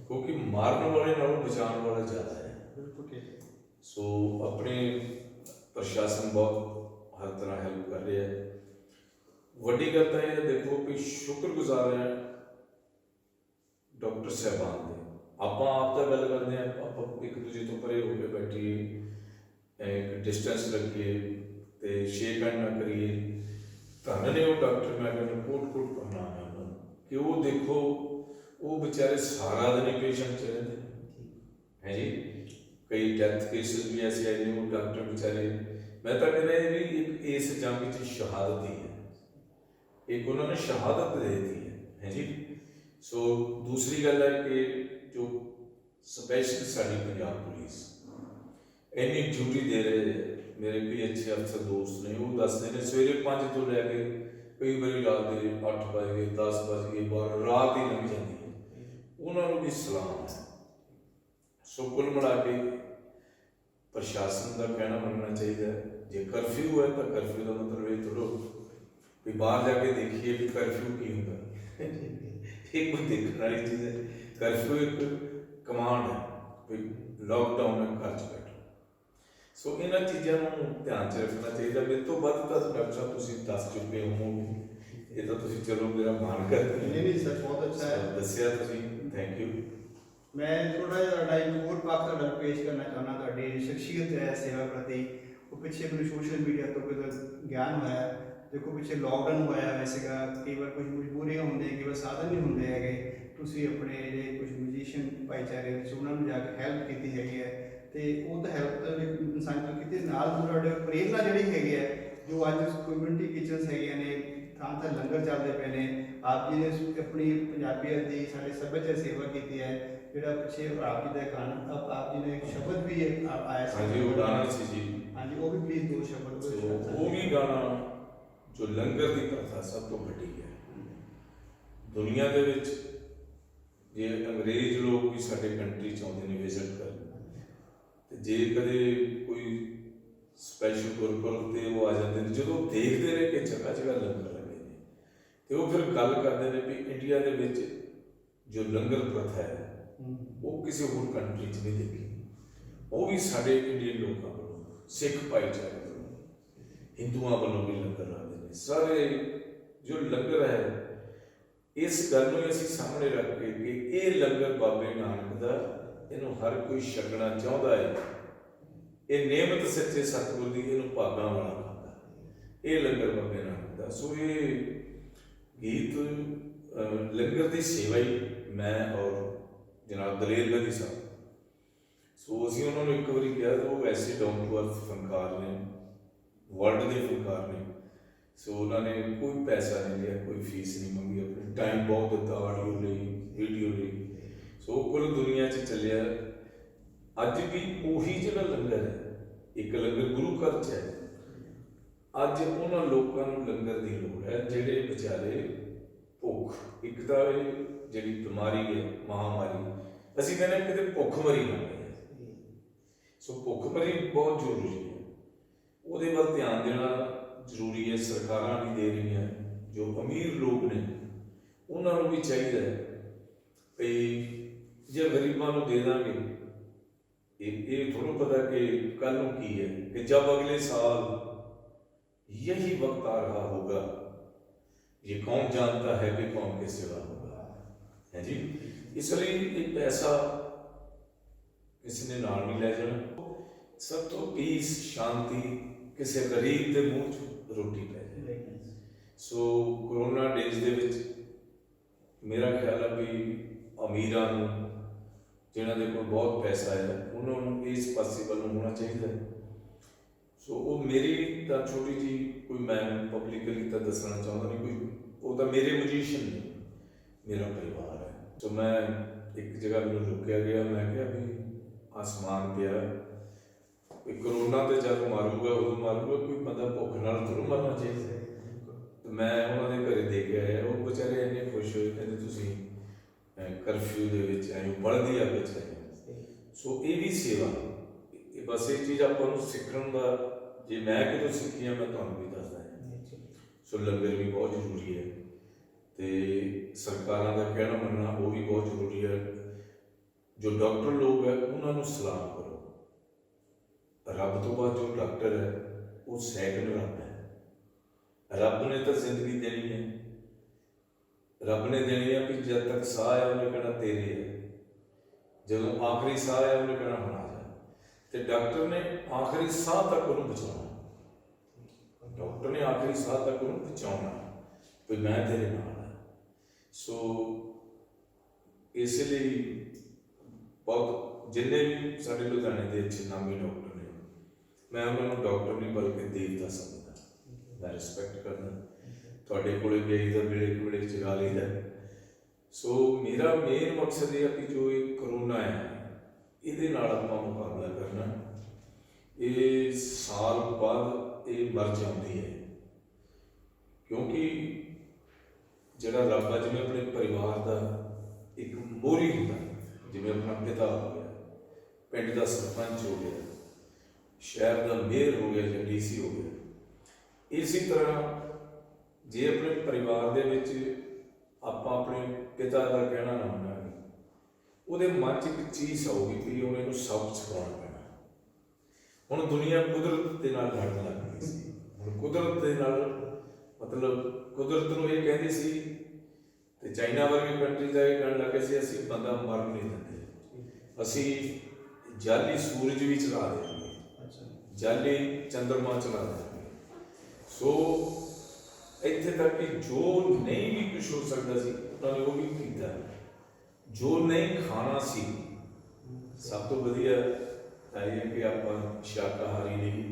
ਕਿਉਂਕਿ ਮਾਰਨ ਵਾਲੇ ਨਾਲੋਂ ਬਚਾਉਣ ਵਾਲਾ ਜ਼ਿਆਦਾ ਹੈ। ਬਿਲਕੁਲ ਠੀਕ ਹੈ। ਸੋ ਆਪਣੇ ਪ੍ਰਸ਼ਾਸਨ ਬਹੁਤ ਹਰ ਤਰ੍ਹਾਂ ਹੈਲਪ ਕਰ ਰਿਹਾ ਹੈ। ਵੱਡੀ ਗੱਲ ਤਾਂ ਇਹ ਦੇਖੋ ਕਿ ਸ਼ੁਕਰਗੁਜ਼ਾਰ ਹੈ ਡਾਕਟਰ ਸਾਹਿਬਾਨ ਦੇ। ਆਪਾਂ ਆਪ ਤਾਂ ਗੱਲ ਕਰਦੇ ਹਾਂ, ਆਪਾਂ ਇੱਕ ਦੂਜੇ ਤੋਂ ਪਰੇ ਹੋ ਕੇ ਬੈਠੀਏ, ਇੱਕ ਡਿਸਟੈਂਸ ਰੱਖੀਏ ਤੇ ਸ਼ੇਕ ਹੈਂਡ ਨਾ ਕਰੀਏ। ਧੰਨ ਨੇ ਉਹ ਡਾਕਟਰ, ਮੈਂ ਕਹਿੰਦਾ ਕੋਟ ਪ੍ਰਣਾਮ ਹੈ ਉਹਨਾਂ ਨੂੰ, ਕਿ ਉਹ ਦੇਖੋ ਉਹ ਵਿਚਾਰੇ ਸਾਰਾ ਦਿਨ ਪੇਸ਼ੈਂਟ ਚ ਰਹਿੰਦੇ ਹੈ ਜੀ। ਕਈ ਡੈਥ ਕੇਸਿਸ ਵੀ ਐਸੇ ਆਏ ਨੇ, ਉਹ ਡਾਕਟਰ ਵਿਚਾਰੇ, ਮੈਂ ਤਾਂ ਕਹਿੰਦਾ ਇਹ ਵੀ ਇੱਕ ਇਸ ਜੰਗ ਵਿੱਚ ਸ਼ਹਾਦਤ ਹੀ ਹੈ, ਇੱਕ ਉਹਨਾਂ ਨੇ ਸ਼ਹਾਦਤ ਦੇ ਦਿੱਤੀ ਹੈ ਜੀ। ਸੋ ਦੂਸਰੀ ਗੱਲ ਹੈ ਕਿ ਜੋ ਸਪੈਸ਼ਲ ਸਾਡੀ ਪੰਜਾਬ ਪੁਲਿਸ ਇੰਨੀ ਡਿਊਟੀ ਦੇ ਰਹੇ, ਮੇਰੇ ਕੋਈ ਅੱਛੇ ਅਫਸਰ ਦੋਸਤ ਨੇ, ਉਹ ਦੱਸਦੇ ਨੇ ਸਵੇਰੇ 5 ਤੋਂ ਲੈ ਕੇ ਕਈ ਵਾਰੀ ਰਾਤ ਦੇ 8 ਵਜੇ, 10 ਵਜੇ, 12 ਰਾਤ ਹੀ ਲੰਘ ਜਾਂਦੀ ਹੈ, ਉਹਨਾਂ ਨੂੰ ਵੀ ਸਲਾਮ ਹੈ। ਸੋ ਕੁੱਲ ਮਿਲਾ ਕੇ ਪ੍ਰਸ਼ਾਸਨ ਦਾ ਕਹਿਣਾ ਮੰਨਣਾ ਚਾਹੀਦਾ ਹੈ। ਜੇ ਕਰਫਿਊ ਹੈ ਤਾਂ ਕਰਫਿਊ ਦਾ ਮਤਲਬ ਇਹ ਥੋੜ੍ਹਾ ਵੀ ਬਾਹਰ ਜਾ ਕੇ ਦੇਖੀਏ ਵੀ ਕਰਫਿਊ ਕੀ ਹੁੰਦਾ, ਇਹ ਕੋਈ ਦੇਖਣ ਵਾਲੀ ਚੀਜ਼ ਹੈ। ਕਰਫਿਊ ਇੱਕ ਕਮਾਂਡ ਹੈ, ਵੀ ਲੋਕਡਾਊਨ ਹੈ, ਘਰ 'ਚ ਬੈਠੋ। ਸੋ ਇਹਨਾਂ ਚੀਜ਼ਾਂ ਨੂੰ ਧਿਆਨ 'ਚ ਰੱਖਣਾ ਚਾਹੀਦਾ। ਮੇਰੇ ਤੋਂ ਵੱਧ ਤਾਂ ਡਾਕਟਰ ਸਾਹਿਬ ਤੁਸੀਂ ਦੱਸ ਚੁੱਕੇ ਹੋਵੋਗੇ, ਇਹ ਤਾਂ ਤੁਸੀਂ ਚਲੋ ਮੇਰਾ ਮਾਣ ਕਰਦੇ। ਨਹੀਂ ਸਰ, ਬਹੁਤ ਅੱਛਾ ਹੈ ਦੱਸਿਆ ਤੁਸੀਂ, ਥੈਂਕ ਯੂ। ਮੈਂ ਥੋੜਾ ਜਿਹਾ ਤੁਹਾਡਾ ਇੱਕ ਹੋਰ ਪੱਖ ਤੁਹਾਡਾ ਪੇਸ਼ ਕਰਨਾ ਚਾਹੁੰਦਾ, ਤੁਹਾਡੀ ਸ਼ਖਸੀਅਤ ਹੈ ਸੇਵਾ ਪ੍ਰਤੀ। ਉਹ ਪਿੱਛੇ ਮੈਨੂੰ ਸੋਸ਼ਲ ਮੀਡੀਆ ਤੋਂ ਕੁਝ ਗਿਆਨ ਹੋਇਆ। ਦੇਖੋ ਪਿੱਛੇ ਲੋਕਡਾਊਨ ਹੋਇਆ ਹੋਇਆ ਸੀਗਾ, ਕਈ ਵਾਰ ਕੁਝ ਮਜਬੂਰੀਆਂ ਹੁੰਦੀਆਂ, ਕਈ ਵਾਰ ਸਾਧਨ ਨਹੀਂ ਹੁੰਦੇ ਹੈਗੇ। ਤੁਸੀਂ ਆਪਣੇ ਜਿਹੜੇ ਕੁਝ ਮਿਊਜ਼ੀਸ਼ੀਅਨ ਭਾਈਚਾਰੇ ਵਿੱਚ ਉਹਨਾਂ ਨੂੰ ਜਾ ਕੇ ਹੈਲਪ ਕੀਤੀ ਹੈਗੀ ਹੈ, ਤੇ ਉਹ ਤਾਂ ਹੈਲਪ ਤਾਂ ਇਨਸਾਨ ਤੋਂ ਕੀਤੀ, ਨਾਲ ਤੁਹਾਡੇ ਪ੍ਰੇਰਨਾ ਜਿਹੜੀ ਹੈਗੀ ਹੈ, ਜੋ ਅੱਜ ਕਮਿਊਨਿਟੀ ਕਿਚਨਸ ਹੈਗੀਆਂ ਨੇ, ਥਾਂ ਥਾਂ ਲੰਗਰ ਚੱਲਦੇ ਪਏ ਨੇ। ਆਪ ਜੀ ਨੇ ਆਪਣੀ ਪੰਜਾਬੀਅਤ ਦੀ, ਸਾਡੇ ਸੱਭਿਆਚਾਰ ਸੇਵਾ ਕੀਤੀ ਹੈ। ਜਿਹੜਾ ਪਿੱਛੇ ਆਪ ਜੀ ਦਾ ਗਾਣਾ, ਆਪ ਜੀ ਨੇ ਇੱਕ ਸ਼ਬਦ ਵੀ ਆਇਆ ਸੀ, ਹਾਂਜੀ ਉਹ ਗਾਣਾ ਸੀ ਜੀ, ਹਾਂਜੀ ਉਹ ਵੀ ਪਲੀਜ਼ ਦੋ ਸ਼ਬਦ। ਉਹ ਵੀ ਗਾਣਾ ਜੋ ਲੰਗਰ ਦੀ ਪ੍ਰਥਾ ਸਭ ਤੋਂ ਵੱਡੀ ਹੈ ਦੁਨੀਆ ਦੇ ਵਿੱਚ। ਜੇ ਅੰਗਰੇਜ਼ ਲੋਕ ਵੀ ਸਾਡੇ ਕੰਟਰੀ 'ਚ ਆਉਂਦੇ ਨੇ ਵਿਜ਼ਿਟ ਕਰਨ, ਤੇ ਜੇ ਕਦੇ ਕੋਈ ਸਪੈਸ਼ਲ ਗੁਰਪੁਰਬ ਤੇ ਉਹ ਆ ਜਾਂਦੇ ਨੇ, ਜਦੋਂ ਦੇਖਦੇ ਨੇ ਕਿ ਜਗ੍ਹਾ ਜਗ੍ਹਾ ਲੰਗਰ ਲੱਗੇ ਨੇ, ਤੇ ਉਹ ਫਿਰ ਗੱਲ ਕਰਦੇ ਨੇ ਵੀ ਇੰਡੀਆ ਦੇ ਵਿੱਚ ਜੋ ਲੰਗਰ ਪ੍ਰਥਾ ਹੈ ਉਹ ਕਿਸੇ ਹੋਰ ਕੰਟਰੀ 'ਚ ਨਹੀਂ ਦੇਖੀ। ਉਹ ਵੀ ਸਾਡੇ ਇੰਡੀਅਨ ਲੋਕਾਂ ਵੱਲੋਂ, ਸਿੱਖ ਭਾਈਚਾਰੇ ਵੱਲੋਂ, ਹਿੰਦੂਆਂ ਵੱਲੋਂ ਵੀ ਲੰਗਰ ਲਾਉਂਦੇ ਨੇ। ਸਾਰੇ ਜੋ ਲੰਗਰ ਹੈ, ਇਸ ਗੱਲ ਨੂੰ ਅਸੀਂ ਸਾਹਮਣੇ ਰੱਖ ਕੇ ਕਿ ਇਹ ਲੰਗਰ ਬਾਬੇ ਨਾਨਕ ਦਾ, ਇਹਨੂੰ ਹਰ ਕੋਈ ਛਕਣਾ ਚਾਹੁੰਦਾ ਹੈ। ਇਹ ਨਿਯਮਤ ਸੱਚੇ ਸਤਿਗੁਰ ਦੀ, ਇਹਨੂੰ ਭਾਗਾਂ ਵਾਲਾ ਖਾਂਦਾ, ਇਹ ਲੰਗਰ ਬਾਬੇ ਨਾਨਕ ਦਾ। ਸੋ ਇਹ ਗੀਤ ਲੰਗਰ ਦੀ ਸੇਵਾ ਹੀ ਮੈਂ ਔਰ ਜਨਾਬ ਦਲੇਰ ਲੋਧੀ ਸਾਹਿਬ, ਸੋ ਅਸੀਂ ਉਹਨਾਂ ਨੂੰ ਇੱਕ ਵਾਰੀ ਕਿਹਾ, ਤਾਂ ਉਹ ਐਸੇ ਡਾਊਨ ਟੂ ਅਰਥ ਫਨਕਾਰ ਨੇ, ਵਰਲਡ ਦੇ ਫਨਕਾਰ ਨੇ। ਸੋ ਉਹਨਾਂ ਨੇ ਕੋਈ ਪੈਸਾ ਨਹੀਂ ਲਿਆ, ਕੋਈ ਫੀਸ ਨਹੀਂ ਮੰਗੀ, ਆਪਣੀ ਟਾਈਮ ਬਹੁਤ ਦਿੱਤਾ ਆਡੀਓ ਲਈ, ਵੀਡੀਓ ਲਈ। ਸੋ ਕੁੱਲ ਦੁਨੀਆ 'ਚ ਚੱਲਿਆ ਅੱਜ ਵੀ ਉਹੀ ਜਿਹੜਾ ਲੰਗਰ ਹੈ, ਇੱਕ ਲੰਗਰ ਗੁਰੂ ਘਰ 'ਚ ਹੈ, ਅੱਜ ਉਹਨਾਂ ਲੋਕਾਂ ਨੂੰ ਲੰਗਰ ਦੀ ਲੋੜ ਹੈ ਜਿਹੜੇ ਵਿਚਾਰੇ ਭੁੱਖ, ਇੱਕ ਤਾਂ ਇਹ ਜਿਹੜੀ ਬਿਮਾਰੀ ਹੈ ਮਹਾਮਾਰੀ, ਅਸੀਂ ਕਹਿੰਦੇ ਕਿਤੇ ਭੁੱਖਮਰੀ ਨਾ ਪਏ, ਸੋ ਭੁੱਖਮਰੀ ਬਹੁਤ ਜ਼ਰੂਰੀ ਹੈ, ਉਹਦੇ ਵੱਲ ਧਿਆਨ ਦੇਣਾ ਜ਼ਰੂਰੀ ਹੈ। ਸਰਕਾਰਾਂ ਵੀ ਦੇ ਰਹੀਆਂ, ਜੋ ਅਮੀਰ ਲੋਕ ਨੇ ਉਹਨਾਂ ਨੂੰ ਵੀ ਚਾਹੀਦਾ ਹੈ ਵੀ ਜੇ ਗਰੀਬਾਂ ਨੂੰ ਦੇ ਦਾਂਗੇ, ਇਹ ਤੁਹਾਨੂੰ ਪਤਾ ਕਿ ਕੱਲ ਨੂੰ ਕੀ ਹੈ कि जब अगले साल यही वक्त आ रहा होगा, ये कौन जानता है कि कौन के सिवा होगा, है जी। इसलिए ये पैसा किसी ने नाल नहीं लै जाना, सब तो पीस शांति किसी गरीब के मूँह च रोटी पै जाए। सो कोरोना डेज दे विच मेरा ख्याल है भी अमीरां नूं जिन्हां दे कोल बहुत पैसा है उन्हां नूं इस पासे वल होना चाहिए। सो वो मेरी तो छोटी जी कोई मैं पब्लिकली तो दसना चाहता नहीं, कोई वो तो मेरे मजीशन नहीं, मेरा परिवार है। तो मैं एक जगह मैंने रुकया गया, मैं क्या भी आसमान पिया कोई कोरोना तो जब मारूगा उदों मारूगा, कोई बंदा भुख नाल थोड़ा मरना चाहिए। तो मैं उन्होंने घरे दे के आया, वो बेचारे इन्ने खुश होए, कहते तुसीं करफ्यू दे विच आए हो, बड़दी अग च आए हो। सो ये भी सेवा, बस एक चीज़ आपां नूं सिੱਖਣ ਦਾ, जे मैं कितों सीखी है मैं तुहानूं भी दसदा है। सो लंगर भी बहुत जरूरी है, तो सरकारां दा कहना मनना वो भी बहुत जरूरी है। जो डॉक्टर लोग है उन्होंने सलाम करो, रब तो बाद जो डॉक्टर है वो सैकंड रब है। रब ने तो जिंदगी देनी है, रब ने देनी है कि जब तक साह है उन्हें कहना तेरे है, जदों आखिरी साह है उन्हें कहना होना। तो डॉक्टर ने आखिरी साह तक उन्हें बचाना, डॉक्टर ने आखिरी साह तक उन्हें बचाना भी मैं तेरे नाल है। सो इसलिए बहुत जिन्ने भी साढ़े लुधियाने के अच्छे नामी डॉक्टर ने, मैं उन्होंने डॉक्टर नहीं बल्कि देवता समझदा, मैं रिस्पैक्ट करना। तुहाडे कोले भी आईदा, वेले वेले जगा लईदा। सो मेरा मेन मकसद यह है कि जो ये करोना है ਇਹਦੇ ਨਾਲ ਆਪਾਂ ਮੁਕਾਬਲਾ ਕਰਨਾ। ਇਹ ਸਾਲ ਬਾਅਦ ਇਹ ਮਰ ਜਾਂਦੀ ਹੈ, ਕਿਉਂਕਿ ਜਿਹੜਾ ਰੱਬ ਆ ਜਿਵੇਂ ਆਪਣੇ ਪਰਿਵਾਰ ਦਾ ਇੱਕ ਮੋਹਰੀ ਹੁੰਦਾ, ਜਿਵੇਂ ਆਪਣਾ ਪਿਤਾ ਹੋ ਗਿਆ, ਪਿੰਡ ਦਾ ਸਰਪੰਚ ਹੋ ਗਿਆ, ਸ਼ਹਿਰ ਦਾ ਮੇਅਰ ਹੋ ਗਿਆ ਜਾਂ ਡੀਸੀ ਹੋ ਗਿਆ, ਇਸੇ ਤਰ੍ਹਾਂ ਜੇ ਆਪਣੇ ਪਰਿਵਾਰ ਦੇ ਵਿੱਚ ਆਪਾਂ ਆਪਣੇ ਪਿਤਾ ਦਾ ਕਹਿਣਾ ਨਾ ਮੰਨਾਂਗੇ, ਉਹਦੇ ਮਨ 'ਚ ਇੱਕ ਚੀਜ਼ ਆਊਗੀ ਕਿ ਉਹਨੇ ਨੂੰ ਸਬਕ ਸਿਖਾਉਣਾ ਪੈਣਾ। ਹੁਣ ਦੁਨੀਆ ਕੁਦਰਤ ਦੇ ਨਾਲ ਲੜਨ ਲੱਗ ਗਈ ਸੀ, ਹੁਣ ਕੁਦਰਤ ਦੇ ਨਾਲ ਮਤਲਬ ਕੁਦਰਤ ਨੂੰ ਇਹ ਕਹਿੰਦੀ ਸੀ, ਤੇ ਚਾਈਨਾ ਵਰਗੀ ਕੰਟਰੀ ਦਾ ਇਹ ਕਹਿਣ ਲੱਗੇ ਸੀ ਅਸੀਂ ਬੰਦਾ ਮਰ ਨਹੀਂ ਦਿੰਦੇ, ਅਸੀਂ ਜਾਲੀ ਸੂਰਜ ਵੀ ਚਲਾ ਦੇਵਾਂਗੇ, ਜਾਲੀ ਚੰਦਰਮਾ ਚਲਾ ਦੇਵਾਂਗੇ। ਸੋ ਇੱਥੇ ਤੱਕ ਕਿ ਜੋ ਨਹੀਂ ਵੀ ਕੁਛ ਹੋ ਸਕਦਾ ਸੀ ਉਹਨਾਂ ਨੇ ਉਹ ਵੀ ਕੀਤਾ, जो नहीं खाना सी सब तो वधिया है कि आप शाकाहारी नहीं,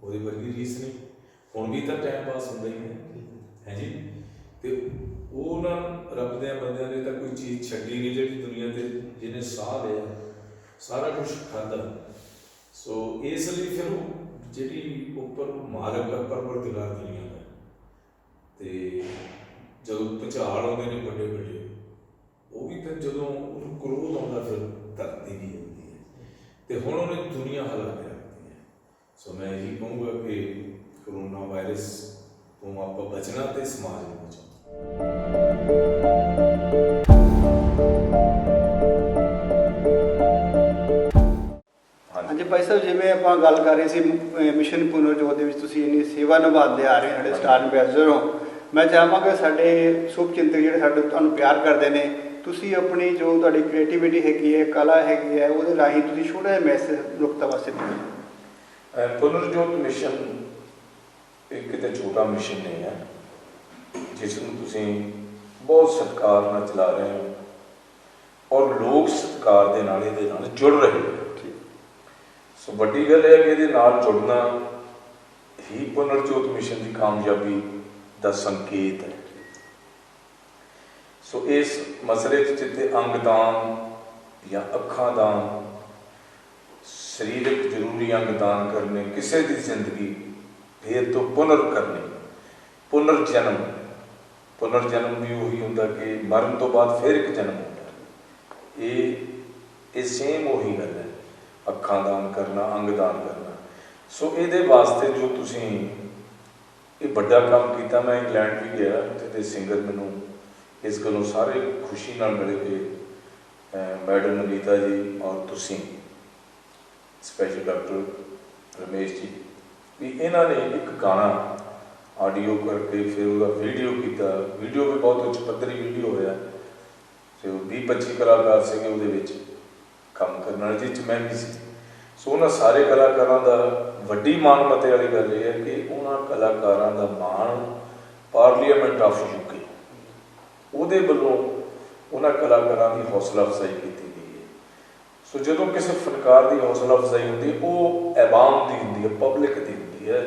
वो वर्गी रीस नहीं, हुण भी तो टाइम पास होंदा ही है जी। तो उन्होंने रब दे बंदियां ने तो कोई चीज़ छड्डी नहीं जिहड़ी दुनिया ते जिन्हें साह लिया सारा कुछ खादा। सो इसलिए फिर वो जिहड़ी उपर मालक है परवरदिगार दुनिया का, तो जदों भुचाल आउंदे ने बड़े बड़े, वो भी फिर जो क्रोध आता फिर धरती भी होती है, तो हुण उन्हें दुनिया हिला के रखती है। सो मैं यही कहूँगा कि कोरोना वायरस तो आप बचना तो समाज में बचाओ। हाँ जी भाई साहब, जिवें आपां गल कर रहे सी मिशन पुनर्जोत दे विच तुसीं इन्नी सेवा निभाते आ रहे साडे स्टार एंबेसडर हो, मैं चाहांगा साडे शुभचिंतक जिहड़े साडे तुहानूं प्यार करदे ने, ਤੁਸੀਂ ਆਪਣੀ ਜੋ ਤੁਹਾਡੀ ਕ੍ਰੀਏਟੀਵਿਟੀ ਹੈਗੀ ਹੈ, ਕਲਾ ਹੈਗੀ ਹੈ, ਉਹਦੇ ਰਾਹੀਂ ਤੁਸੀਂ ਛੋਟਾ ਜਿਹਾ ਮੈਸੇਜ ਮਨੁੱਖਤਾ ਵਾਸਤੇ ਦਿਓ। ਪੁਨਰਜੋਤ ਮਿਸ਼ਨ ਇੱਕ ਕਿਤੇ ਛੋਟਾ ਮਿਸ਼ਨ ਨਹੀਂ ਹੈ, ਜਿਸ ਨੂੰ ਤੁਸੀਂ ਬਹੁਤ ਸਤਿਕਾਰ ਨਾਲ ਚਲਾ ਰਹੇ ਹੋ ਔਰ ਲੋਕ ਸਤਿਕਾਰ ਦੇ ਨਾਲ ਇਹਦੇ ਨਾਲ ਜੁੜ ਰਹੇ ਹੋ। ਸੋ ਵੱਡੀ ਗੱਲ ਹੈ ਕਿ ਇਹਦੇ ਨਾਲ ਜੁੜਨਾ ਹੀ ਪੁਨਰਜੋਤ ਮਿਸ਼ਨ ਦੀ ਕਾਮਯਾਬੀ ਦਾ ਸੰਕੇਤ ਹੈ। ਸੋ इस मसले जिते अंगदान या अखा दान ਸਰੀਰਕ ਜ਼ਰੂਰੀ ਅੰਗ ਦਾਨ ਕਰਨੇ, ਕਿਸੇ ਦੀ ਜ਼ਿੰਦਗੀ ਫੇਰ ਤੋਂ ਪੁਨਰ ਕਰਨੀ, ਪੁਨਰ ਜਨਮ ਵੀ ਉਹੀ ਹੁੰਦਾ ਕਿ ਮਰਨ ਤੋਂ ਬਾਅਦ ਫਿਰ ਇੱਕ ਜਨਮ ਹੁੰਦਾ। ਇਹ ਸੇਮ ਉਹੀ ਗੱਲ ਹੈ, ਅੱਖਾਂ ਦਾਨ ਕਰਨਾ, ਅੰਗ ਦਾਨ ਕਰਨਾ। ਸੋ ਇਹਦੇ ਵਾਸਤੇ ਜੋ ਤੁਸੀਂ ਇਹ ਵੱਡਾ ਕੰਮ ਕੀਤਾ, ਮੈਂ ਇੰਗਲੈਂਡ ਵੀ ਗਿਆ, ਉੱਥੇ ਦੇ ਸਿੰਗਰ ਮੈਨੂੰ ਇਸ ਗੱਲੋਂ ਸਾਰੇ ਖੁਸ਼ੀ ਨਾਲ ਮਿਲੇ ਕਿ ਮੈਡਮ ਨਵੀਤਾ ਜੀ ਔਰ ਤੁਸੀਂ ਸਪੈਸ਼ਲ ਡਾਕਟਰ ਰਮੇਸ਼ ਜੀ ਵੀ ਇਹਨਾਂ ਨੇ ਇੱਕ ਗਾਣਾ ਆਡੀਓ ਕਰਕੇ ਫਿਰ ਉਹਦਾ ਵੀਡੀਓ ਕੀਤਾ। ਵੀਡੀਓ ਵੀ ਬਹੁਤ ਉੱਚ ਪੱਧਰੀ ਵੀਡੀਓ ਹੋਇਆ ਤੇ 20-25 ਕਲਾਕਾਰ ਸੀਗੇ ਉਹਦੇ ਵਿੱਚ ਕੰਮ ਕਰਨ ਵਾਲੇ, ਜਿਸ 'ਚ ਮੈਂ ਵੀ ਸੀ। ਸੋ ਉਹਨਾਂ ਸਾਰੇ ਕਲਾਕਾਰਾਂ ਦਾ ਵੱਡੀ ਮਾਣਮੱਤੇ ਵਾਲੀ ਗੱਲ ਇਹ ਹੈ ਕਿ ਉਹਨਾਂ ਕਲਾਕਾਰਾਂ ਦਾ ਮਾਣ ਪਾਰਲੀਮੈਂਟ ਆਫ UK ਉਹਦੇ ਵੱਲੋਂ ਉਹਨਾਂ ਕਲਾਕਾਰਾਂ ਦੀ ਹੌਸਲਾ ਅਫਜ਼ਾਈ ਕੀਤੀ ਗਈ ਹੈ। ਸੋ ਜਦੋਂ ਕਿਸੇ ਫਨਕਾਰ ਦੀ ਹੌਸਲਾ ਅਫਜ਼ਾਈ ਹੁੰਦੀ ਹੈ, ਉਹ ਆਵਾਮ ਦੀ ਹੁੰਦੀ ਹੈ, ਪਬਲਿਕ ਦੀ ਹੁੰਦੀ ਹੈ।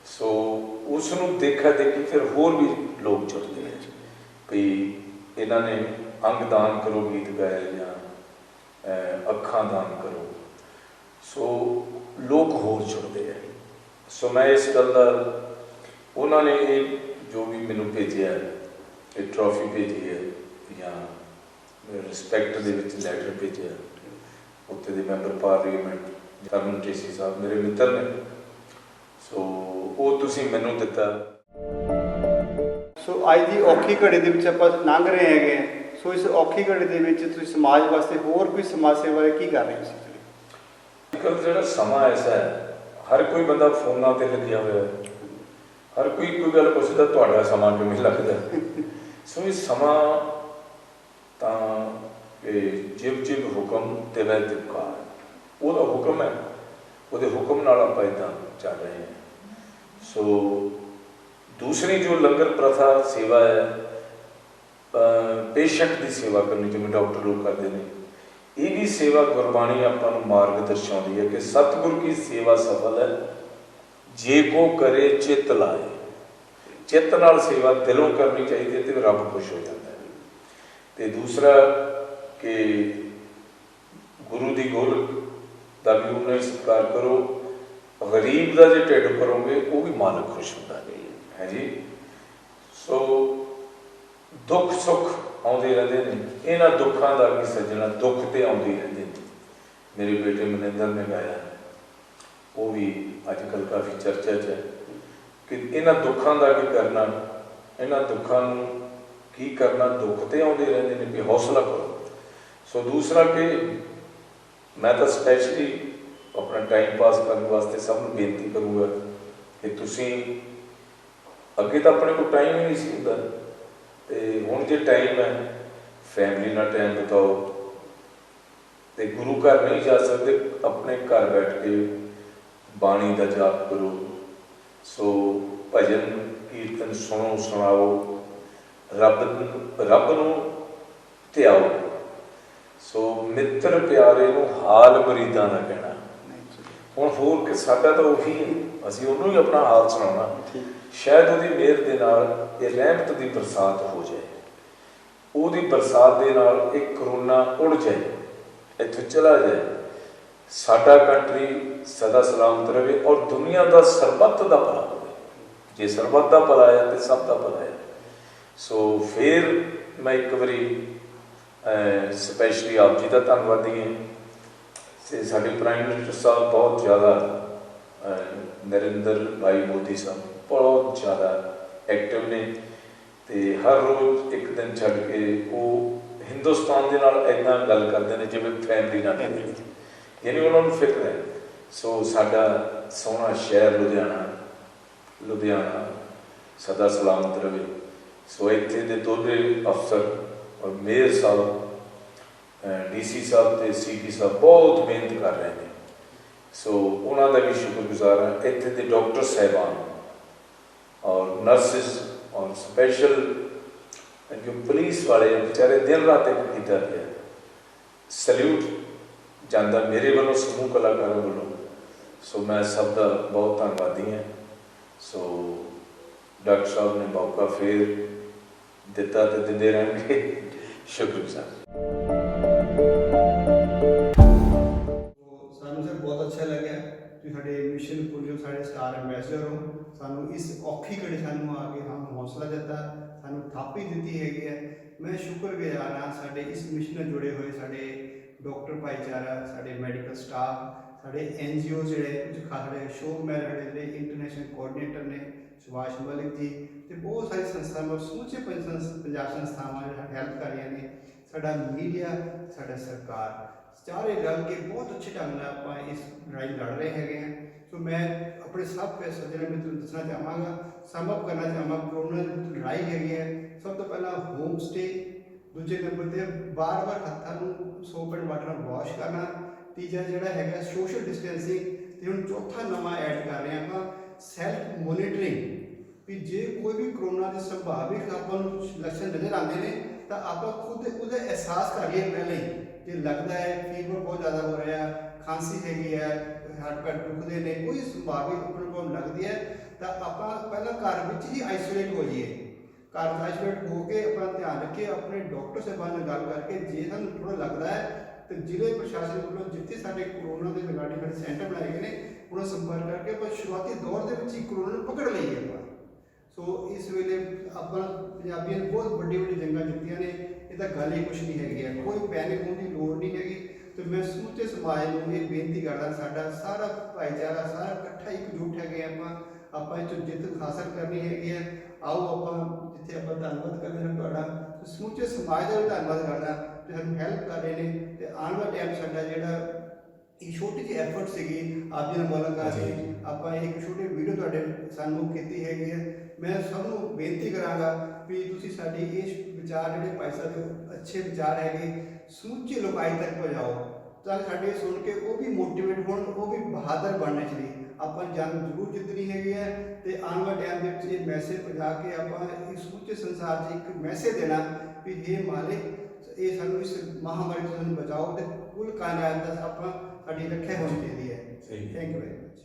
ਸੋ ਉਸ ਨੂੰ ਦੇਖਾ ਦੇਖੀ ਫਿਰ ਹੋਰ ਵੀ ਲੋਕ ਜੁੜਦੇ ਹੈ ਵੀ ਇਹਨਾਂ ਨੇ ਅੰਗ ਦਾਨ ਕਰੋ ਗੀਤ ਗਾਇਆ ਜਾਂ ਅੱਖਾਂ ਦਾਨ ਕਰੋ। ਸੋ ਲੋਕ ਹੋਰ ਜੁੜਦੇ ਹੈ। ਸੋ ਮੈਂ ਇਸ ਗੱਲ ਦਾ ਉਹਨਾਂ ਨੇ ਇਹ ਜੋ ਵੀ ਮੈਨੂੰ ਭੇਜਿਆ, ਇਹ ਟਰੋਫੀ ਭੇਜੀ ਹੈ ਜਾਂ ਰਿਸਪੈਕਟ ਦੇ ਵਿੱਚ ਲੈਟਰ ਭੇਜਿਆ, ਉੱਥੇ ਦੇ ਮੈਂਬਰ ਪਾਰਲੀਮੈਂਟ ਕਰਮਨ ਟ੍ਰੇਸੀ ਸਾਹਿਬ ਮੇਰੇ ਮਿੱਤਰ ਨੇ, ਸੋ ਉਹ ਤੁਸੀਂ ਮੈਨੂੰ ਦਿੱਤਾ। ਸੋ ਅੱਜ ਦੀ ਔਖੀ ਘੜੀ ਦੇ ਵਿੱਚ ਆਪਾਂ ਲੰਘ ਰਹੇ ਹੈਗੇ, ਸੋ ਇਸ ਔਖੀ ਘੜੀ ਦੇ ਵਿੱਚ ਤੁਸੀਂ ਸਮਾਜ ਵਾਸਤੇ ਹੋਰ ਕੋਈ ਸਮਾਜ ਸੇਵਾ ਬਾਰੇ ਕੀ ਕਰ ਰਹੇ ਹੋ? ਅੱਜ ਕੱਲ੍ਹ ਜਿਹੜਾ ਸਮਾਂ ਐਸਾ ਹੈ, ਹਰ ਕੋਈ ਬੰਦਾ ਫੋਨਾਂ 'ਤੇ ਲੱਗਿਆ ਹੋਇਆ ਹੈ, ਹਰ ਕੋਈ ਗੱਲ ਪੁੱਛਦਾ ਤੁਹਾਡਾ ਸਮਾਂ ਕਿਵੇਂ ਲੱਗਦਾ। ਸੋ ਇਹ ਸਮਾਂ ਤਾਂ ਜਿਵ ਹੁਕਮ ਤੇ ਵੈ ਤਿਵਕਾਰ, ਉਹਦਾ ਹੁਕਮ ਹੈ, ਉਹਦੇ ਹੁਕਮ ਨਾਲ ਆਪਾਂ ਇੱਦਾਂ ਚੱਲ ਰਹੇ ਹਾਂ। ਸੋ ਦੂਸਰੀ ਜੋ ਲੰਗਰ ਪ੍ਰਥਾ ਸੇਵਾ ਹੈ, ਪੇਸ਼ੈਂਟ ਦੀ ਸੇਵਾ ਕਰਨੀ ਜਿਵੇਂ ਡਾਕਟਰ ਲੋਕ ਕਰਦੇ ਨੇ, ਇਹ ਵੀ ਸੇਵਾ ਗੁਰਬਾਣੀ ਆਪਾਂ ਨੂੰ ਮਾਰਗ ਦਰਸਾਉਂਦੀ ਹੈ ਕਿ ਸਤਿਗੁਰ ਕੀ ਸੇਵਾ ਸਫਲ ਹੈ ਜੇ ਕੋ ਕਰੇ ਚਿੱਤ ਲਾਏ। ਚਿੱਤ ਨਾਲ ਸੇਵਾ ਦਿਲੋਂ ਕਰਨੀ ਚਾਹੀਦੀ ਹੈ ਤੇ ਰੱਬ ਖੁਸ਼ ਹੋ ਜਾਂਦਾ ਹੈ। ਤੇ ਦੂਸਰਾ ਕਿ ਗੁਰੂ ਦੀ ਗੋਲਕ ਦਾ ਵੀ ਉਨਾ ਹੀ ਸਤਿਕਾਰ ਕਰੋ, ਗਰੀਬ ਦਾ ਜੇ ਢਿੱਡ ਭਰੋਗੇ ਉਹ ਵੀ ਮਾਲਕ ਖੁਸ਼ ਹੁੰਦਾ ਹੈ ਜੀ। ਸੋ ਦੁੱਖ ਸੁੱਖ ਆਉਂਦੇ ਰਹਿੰਦੇ ਨੇ, ਇਹਨਾਂ ਦੁੱਖਾਂ ਦਾ ਕੀ ਸੱਜਣਾ, ਦੁੱਖ ਤੇ ਆਉਂਦੇ ਰਹਿੰਦੇ ਨੇ। ਮੇਰੇ ਬੇਟੇ ਮਨਿੰਦਰ ਨੇ ਗਾਇਆ, ਉਹ ਵੀ ਅੱਜ ਕੱਲ੍ਹ ਕਾਫੀ ਚਰਚਾ 'ਚ ਹੈ ਕਿ ਇਹਨਾਂ ਦੁੱਖਾਂ ਦਾ ਕੀ ਕਰਨਾ, ਇਹਨਾਂ ਦੁੱਖਾਂ ਨੂੰ ਕੀ ਕਰਨਾ, ਦੁੱਖ ਤੇ ਆਉਂਦੇ ਰਹਿੰਦੇ ਨੇ ਵੀ ਹੌਸਲਾ ਕਰੋ। ਸੋ ਦੂਸਰਾ ਕਿ ਮੈਂ ਤਾਂ ਸਪੈਸ਼ਲੀ ਆਪਣਾ ਟਾਈਮ ਪਾਸ ਕਰਨ ਵਾਸਤੇ ਸਭ ਨੂੰ ਬੇਨਤੀ ਕਰੂੰਗਾ ਕਿ ਤੁਸੀਂ, ਅੱਗੇ ਤਾਂ ਆਪਣੇ ਕੋਲ ਟਾਈਮ ਹੀ ਨਹੀਂ ਸੀ ਹੁੰਦਾ, ਤੇ ਹੁਣ ਜੇ ਟਾਈਮ ਹੈ ਫੈਮਿਲੀ ਨਾਲ ਟਾਈਮ ਬਿਤਾਓ। ਤੇ ਗੁਰੂ ਘਰ ਨਹੀਂ ਜਾ ਸਕਦੇ, ਆਪਣੇ ਘਰ ਬੈਠ ਕੇ ਬਾਣੀ ਦਾ ਜਾਪ ਕਰੋ। ਸੋ ਭਜਨ ਕੀਰਤਨ ਸੁਣੋ, ਸੁਣਾਓ, ਰੱਬ ਨੂੰ ਧਿਆਓ। ਸੋ ਮਿੱਤਰ ਪਿਆਰੇ ਨੂੰ ਹਾਲ ਮਰੀਦਾਂ ਦਾ ਕਹਿਣਾ। ਹੁਣ ਹੋਰ ਕਿ ਸਾਡਾ ਤਾਂ ਉਹੀ ਹੈ, ਅਸੀਂ ਉਹਨੂੰ ਹੀ ਆਪਣਾ ਹਾਲ ਸੁਣਾਉਣਾ। ਸ਼ਾਇਦ ਉਹਦੀ ਮਿਹਰ ਦੇ ਨਾਲ ਇਹ ਰਹਿਮਤ ਦੀ ਬਰਸਾਤ ਹੋ ਜਾਏ, ਉਹਦੀ ਬਰਸਾਤ ਦੇ ਨਾਲ ਇਹ ਕਰੋਨਾ ਉੜ ਜਾਏ, ਇੱਥੋਂ ਚਲਾ ਜਾਏ, ਸਾਡਾ ਕੰਟਰੀ ਸਦਾ ਸਲਾਮਤ ਰਹੇ ਔਰ ਦੁਨੀਆ ਦਾ ਸਰਬੱਤ ਦਾ ਭਲਾ ਹੋਵੇ। ਜੇ ਸਰਬੱਤ ਦਾ ਭਲਾ ਹੈ ਤੇ ਸਭ ਦਾ ਭਲਾ ਹੈ। ਸੋ ਫਿਰ ਮੈਂ ਇੱਕ ਵਾਰੀ ਸਪੈਸ਼ਲੀ ਆਪ ਜੀ ਦਾ ਧੰਨਵਾਦੀ ਹਾਂ ਤੇ ਸਾਡੇ ਪ੍ਰਾਈਮ ਮਿਨਿਸਟਰ ਸਾਹਿਬ ਬਹੁਤ ਜ਼ਿਆਦਾ, ਨਰਿੰਦਰ ਭਾਈ ਮੋਦੀ ਸਾਹਿਬ ਬਹੁਤ ਜ਼ਿਆਦਾ ਐਕਟਿਵ ਨੇ ਤੇ ਹਰ ਰੋਜ਼ ਇੱਕ ਦਿਨ ਛੱਡ ਕੇ ਉਹ ਹਿੰਦੁਸਤਾਨ ਦੇ ਨਾਲ ਇੱਦਾਂ ਗੱਲ ਕਰਦੇ ਨੇ ਜਿਵੇਂ ਫੈਮਿਲੀ ਨਾਲ ਕਹਿੰਦੇ ਨੇ, ਯਾਨੀ ਉਹਨਾਂ ਨੂੰ ਫਿਕਰ ਹੈ। ਸੋ ਸਾਡਾ ਸੋਹਣਾ ਸ਼ਹਿਰ ਲੁਧਿਆਣਾ ਸਦਾ ਸਲਾਮਤ ਰਹੇ। ਸੋ ਇੱਥੇ ਦੇ ਦੋਨੇ ਅਫਸਰ ਔਰ ਮੇਅਰ ਸਾਹਿਬ, DC ਸਾਹਿਬ ਤੇ CP ਸਾਹਿਬ ਬਹੁਤ ਮਿਹਨਤ ਕਰ ਰਹੇ ਨੇ। ਸੋ ਉਹਨਾਂ ਦਾ ਵੀ ਸ਼ੁਕਰਗੁਜ਼ਾਰ ਹਾਂ। ਇੱਥੇ ਦੇ ਡਾਕਟਰ ਸਾਹਿਬਾਨ ਔਰ ਨਰਸਿਸ ਔਰ ਸਪੈਸ਼ਲ ਜੋ ਪੁਲਿਸ ਵਾਲੇ ਵਿਚਾਰੇ ਦਿਨ ਰਾਤ ਇੱਕ ਕੀਤਾ ਗਿਆ, ਸੈਲੂਟ ਜਾਂਦਾ ਮੇਰੇ ਵੱਲੋਂ, ਸਮੂਹ ਕਲਾਕਾਰਾਂ ਵੱਲੋਂ। ਸੋ ਮੈਂ ਸਭ ਦਾ ਬਹੁਤ ਧੰਨਵਾਦੀ ਹਾਂ। ਸੋ ਡਾਕਟਰ ਸਾਹਿਬ ਨੇ ਮੌਕਾ ਫੇਰ ਦਿੱਤਾ ਤੇ ਦਿੰਦੇ ਰਹਿਣਗੇ। ਸ਼ੁਕਰੀਆ। ਸਾਨੂੰ ਸਰ ਬਹੁਤ ਤੁਸੀਂ ਸਾਡੇ ਮਿਸ਼ਨ ਪੁੱਜੋ, ਸਾਡੇ ਸਟਾਰ ਐਂਬੈਸਡਰ ਹੋ। ਸਾਨੂੰ ਇਸ ਔਖੀ ਘੜੀ ਸਾਨੂੰ ਆ ਕੇ ਸਾਨੂੰ ਹੌਸਲਾ ਦਿੱਤਾ, ਸਾਨੂੰ ਥਾਪੀ ਦਿੱਤੀ ਹੈਗੀ ਹੈ। ਮੈਂ ਸ਼ੁਕਰਗੁਜ਼ਾਰ ਹਾਂ ਸਾਡੇ ਇਸ ਮਿਸ਼ਨ ਨਾਲ ਜੁੜੇ ਹੋਏ ਸਾਡੇ ਡਾਕਟਰ ਭਾਈਚਾਰਾ, ਸਾਡੇ ਮੈਡੀਕਲ ਸਟਾਫ, ਸਾਡੇ NGO ਜਿਹੜੇ ਕੁਝ ਸਾਡੇ ਅਸ਼ੋਕ ਮਹਿਰਾ ਜਿਹੜੇ ਇੰਟਰਨੈਸ਼ਨਲ ਕੋਆਰਡੀਨੇਟਰ ਨੇ, ਸੁਭਾਸ਼ ਮਲਿਕ ਜੀ, ਤੇ ਬਹੁਤ ਸਾਰੀ ਸੰਸਥਾਵਾਂ, ਸਮੁੱਚੇ ਪੰਜਾਬ ਸੰਸਥਾਵਾਂ ਜਿਹੜੇ ਹੈਲਪ ਕਰ ਰਹੀਆਂ ਨੇ, ਸਾਡਾ ਮੀਡੀਆ, ਸਾਡਾ ਸਰਕਾਰ, ਚਾਰੇ ਰਲ ਕੇ ਬਹੁਤ ਅੱਛੇ ਢੰਗ ਨਾਲ ਆਪਾਂ ਇਸ ਲੜਾਈ ਲੜ ਰਹੇ ਹੈਗੇ ਹਾਂ। ਸੋ ਮੈਂ ਆਪਣੇ ਸਭ ਸੱਜਣਾਂ ਨੂੰ ਤੁਹਾਨੂੰ ਦੱਸਣਾ ਚਾਹਾਂਗਾ, ਸਮਅਪ ਕਰਨਾ ਚਾਹਾਂਗਾ, ਕਰੋਨਾ ਦੀ ਲੜਾਈ ਹੈਗੀ ਹੈ। ਸਭ ਤੋਂ ਪਹਿਲਾਂ ਹੋਮ ਸਟੇ, ਦੂਜੇ ਨੰਬਰ 'ਤੇ ਬਾਰ-ਬਾਰ ਹੱਥਾਂ ਨੂੰ ਸੋਪ ਐਂਡ ਵਾਟਰ ਨਾਲ ਵਾਸ਼ ਕਰਨਾ, ਤੀਜਾ ਜਿਹੜਾ ਹੈਗਾ ਸੋਸ਼ਲ ਡਿਸਟੈਂਸਿੰਗ, ਤੇ ਹੁਣ ਚੌਥਾ ਨਵਾਂ ਐਡ ਕਰ ਰਹੇ ਆਪਾਂ ਸੈਲਫ ਮੋਨੀਟਰਿੰਗ। ਵੀ ਜੇ ਕੋਈ ਵੀ ਕਰੋਨਾ ਦੇ ਸੰਭਾਵਿਤ ਆਪਾਂ ਨੂੰ ਲੱਛਣ ਨਜ਼ਰ ਆਉਂਦੇ ਨੇ ਤਾਂ ਆਪਾਂ ਖੁਦ ਉਹਦਾ ਅਹਿਸਾਸ ਕਰੀਏ ਪਹਿਲਾਂ ਹੀ। ਜੇ ਲੱਗਦਾ ਹੈ ਫੀਵਰ ਬਹੁਤ ਜ਼ਿਆਦਾ ਹੋ ਰਿਹਾ, ਖਾਂਸੀ ਹੈਗੀ ਹੈ, ਹੱਡ ਪੈਰ ਦੁਖਦੇ ਨੇ, ਕੋਈ ਸੰਭਾਵਿਤ ਪ੍ਰੋਬਲਮ ਲੱਗਦੀ ਹੈ, ਤਾਂ ਆਪਾਂ ਪਹਿਲਾਂ ਘਰ ਵਿੱਚ ਹੀ ਆਈਸੋਲੇਟ ਹੋ ਜਾਈਏ। ਘਰ 'ਚ ਆਈਸੋਲੇਟ ਹੋ ਕੇ ਆਪਣਾ ਧਿਆਨ ਰੱਖੀਏ, ਆਪਣੇ ਡਾਕਟਰ ਸਾਹਿਬਾਨ ਨਾਲ ਗੱਲ ਕਰਕੇ ਜੇ ਸਾਨੂੰ ਥੋੜ੍ਹਾ ਲੱਗਦਾ ਹੈ ਤੇ ਜ਼ਿਲ੍ਹੇ ਪ੍ਰਸ਼ਾਸਨ ਵੱਲੋਂ ਜਿੱਥੇ ਸਾਡੇ ਕਰੋਨਾ ਦੇ ਰਿਗਾਰਡਿੰਗ ਸਾਡੇ ਸੈਂਟਰ ਬਣਾਏ ਗਏ ਨੇ ਉਹਨਾਂ ਸੰਪਰਕ ਕਰਕੇ ਆਪਾਂ ਸ਼ੁਰੂਆਤੀ ਦੌਰ ਦੇ ਵਿੱਚ ਹੀ ਕਰੋਨਾ ਨੂੰ ਪਕੜ ਲਈਏ ਆਪਾਂ। ਸੋ ਇਸ ਵੇਲੇ ਆਪਾਂ ਪੰਜਾਬੀਆਂ ਨੇ ਬਹੁਤ ਵੱਡੀ ਜੰਗਾਂ ਜਿੱਤੀਆਂ ਨੇ, ਇਹ ਤਾਂ ਗੱਲ ਹੀ ਕੁਛ ਨਹੀਂ ਹੈਗੀ ਹੈ, ਕੋਈ ਪੈਨਿਕ ਹੋਣ ਦੀ ਲੋੜ ਨਹੀਂ ਹੈਗੀ। ਤੇ ਮੈਂ ਸਮੁੱਚੇ ਸਮਾਜ ਨੂੰ ਇਹ ਬੇਨਤੀ ਕਰਦਾ, ਸਾਡਾ ਸਾਰਾ ਭਾਈਚਾਰਾ ਸਾਰਾ ਇਕੱਠਾ ਇੱਕਜੁੱਟ ਹੈਗੇ ਆਪਾਂ ਇਹ 'ਚੋਂ ਜਿੱਤ ਹਾਸਲ ਕਰਨੀ ਹੈਗੀ ਹੈ। ਆਓ ਆਪਾਂ ਜਿੱਥੇ ਆਪਾਂ ਧੰਨਵਾਦ ਕਰਦੇ ਹਾਂ ਤੁਹਾਡਾ, ਤੇ ਸਮੁੱਚੇ ਸਮਾਜ ਦਾ ਵੀ ਧੰਨਵਾਦ ਕਰਦਾ ਤੇ ਸਾਨੂੰ ਹੈਲਪ ਕਰ ਰਹੇ ਨੇ। ਤੇ ਆਉਣ ਵਾਲਾ ਟਾਈਮ ਸਾਡਾ ਜਿਹੜਾ ਇਹ ਛੋਟੀ ਜਿਹੀ ਐਫਰਟ ਸੀਗੀ ਆਪ ਜੀ ਨਾਲ ਮੁਲਾਕਾਤ ਸੀ, ਆਪਾਂ ਇੱਕ ਛੋਟੀ ਵੀਡੀਓ ਤੁਹਾਡੇ ਸਾਨੂੰ ਕੀਤੀ ਹੈਗੀ ਹੈ। ਮੈਂ ਸਭ ਨੂੰ ਬੇਨਤੀ ਕਰਾਂਗਾ ਵੀ ਤੁਸੀਂ ਸਾਡੀ ਇਸ ਵਿਚਾਰ ਜਿਹੜੇ ਭਾਈ ਸਾਹਿਬ ਦੇ ਅੱਛੇ ਵਿਚਾਰ ਹੈਗੇ ਸਮੁੱਚੇ ਲੋਕਾਈ ਤੱਕ ਪਹੁੰਚਾਓ, ਤਾਂ ਸਾਡੇ ਸੁਣ ਕੇ ਉਹ ਵੀ ਮੋਟੀਵੇਟ ਹੋਣ, ਉਹ ਵੀ ਬਹਾਦਰ ਬਣਨੇ ਚਾਹੀਦੇ। ਆਪਾਂ ਜੰਗ ਜ਼ਰੂਰ ਜਿੱਤਣੀ ਹੈਗੀ ਹੈ ਤੇ ਆਉਣ ਵਾਲੇ ਟਾਈਮ ਦੇ ਵਿੱਚ ਇਹ ਮੈਸੇਜ ਪਹੁੰਚਾ ਕੇ ਆਪਾਂ ਇਸ ਸਮੁੱਚੇ ਸੰਸਾਰ 'ਚ ਇੱਕ ਮੈਸੇਜ ਦੇਣਾ ਵੀ ਇਹ ਮਾਲਿਕ ਇਹ ਸਾਨੂੰ ਇਸ ਮਹਾਮਾਰੀ ਤੋਂ ਸਾਨੂੰ ਬਚਾਓ ਤੇ ਕੁੱਲ ਕਾਇਨਾਤ ਦਾ ਆਪਾਂ ਸਾਡੀ ਰੱਖਿਆ ਹੋਣੀ ਚਾਹੀਦੀ ਹੈ। Thank you very much.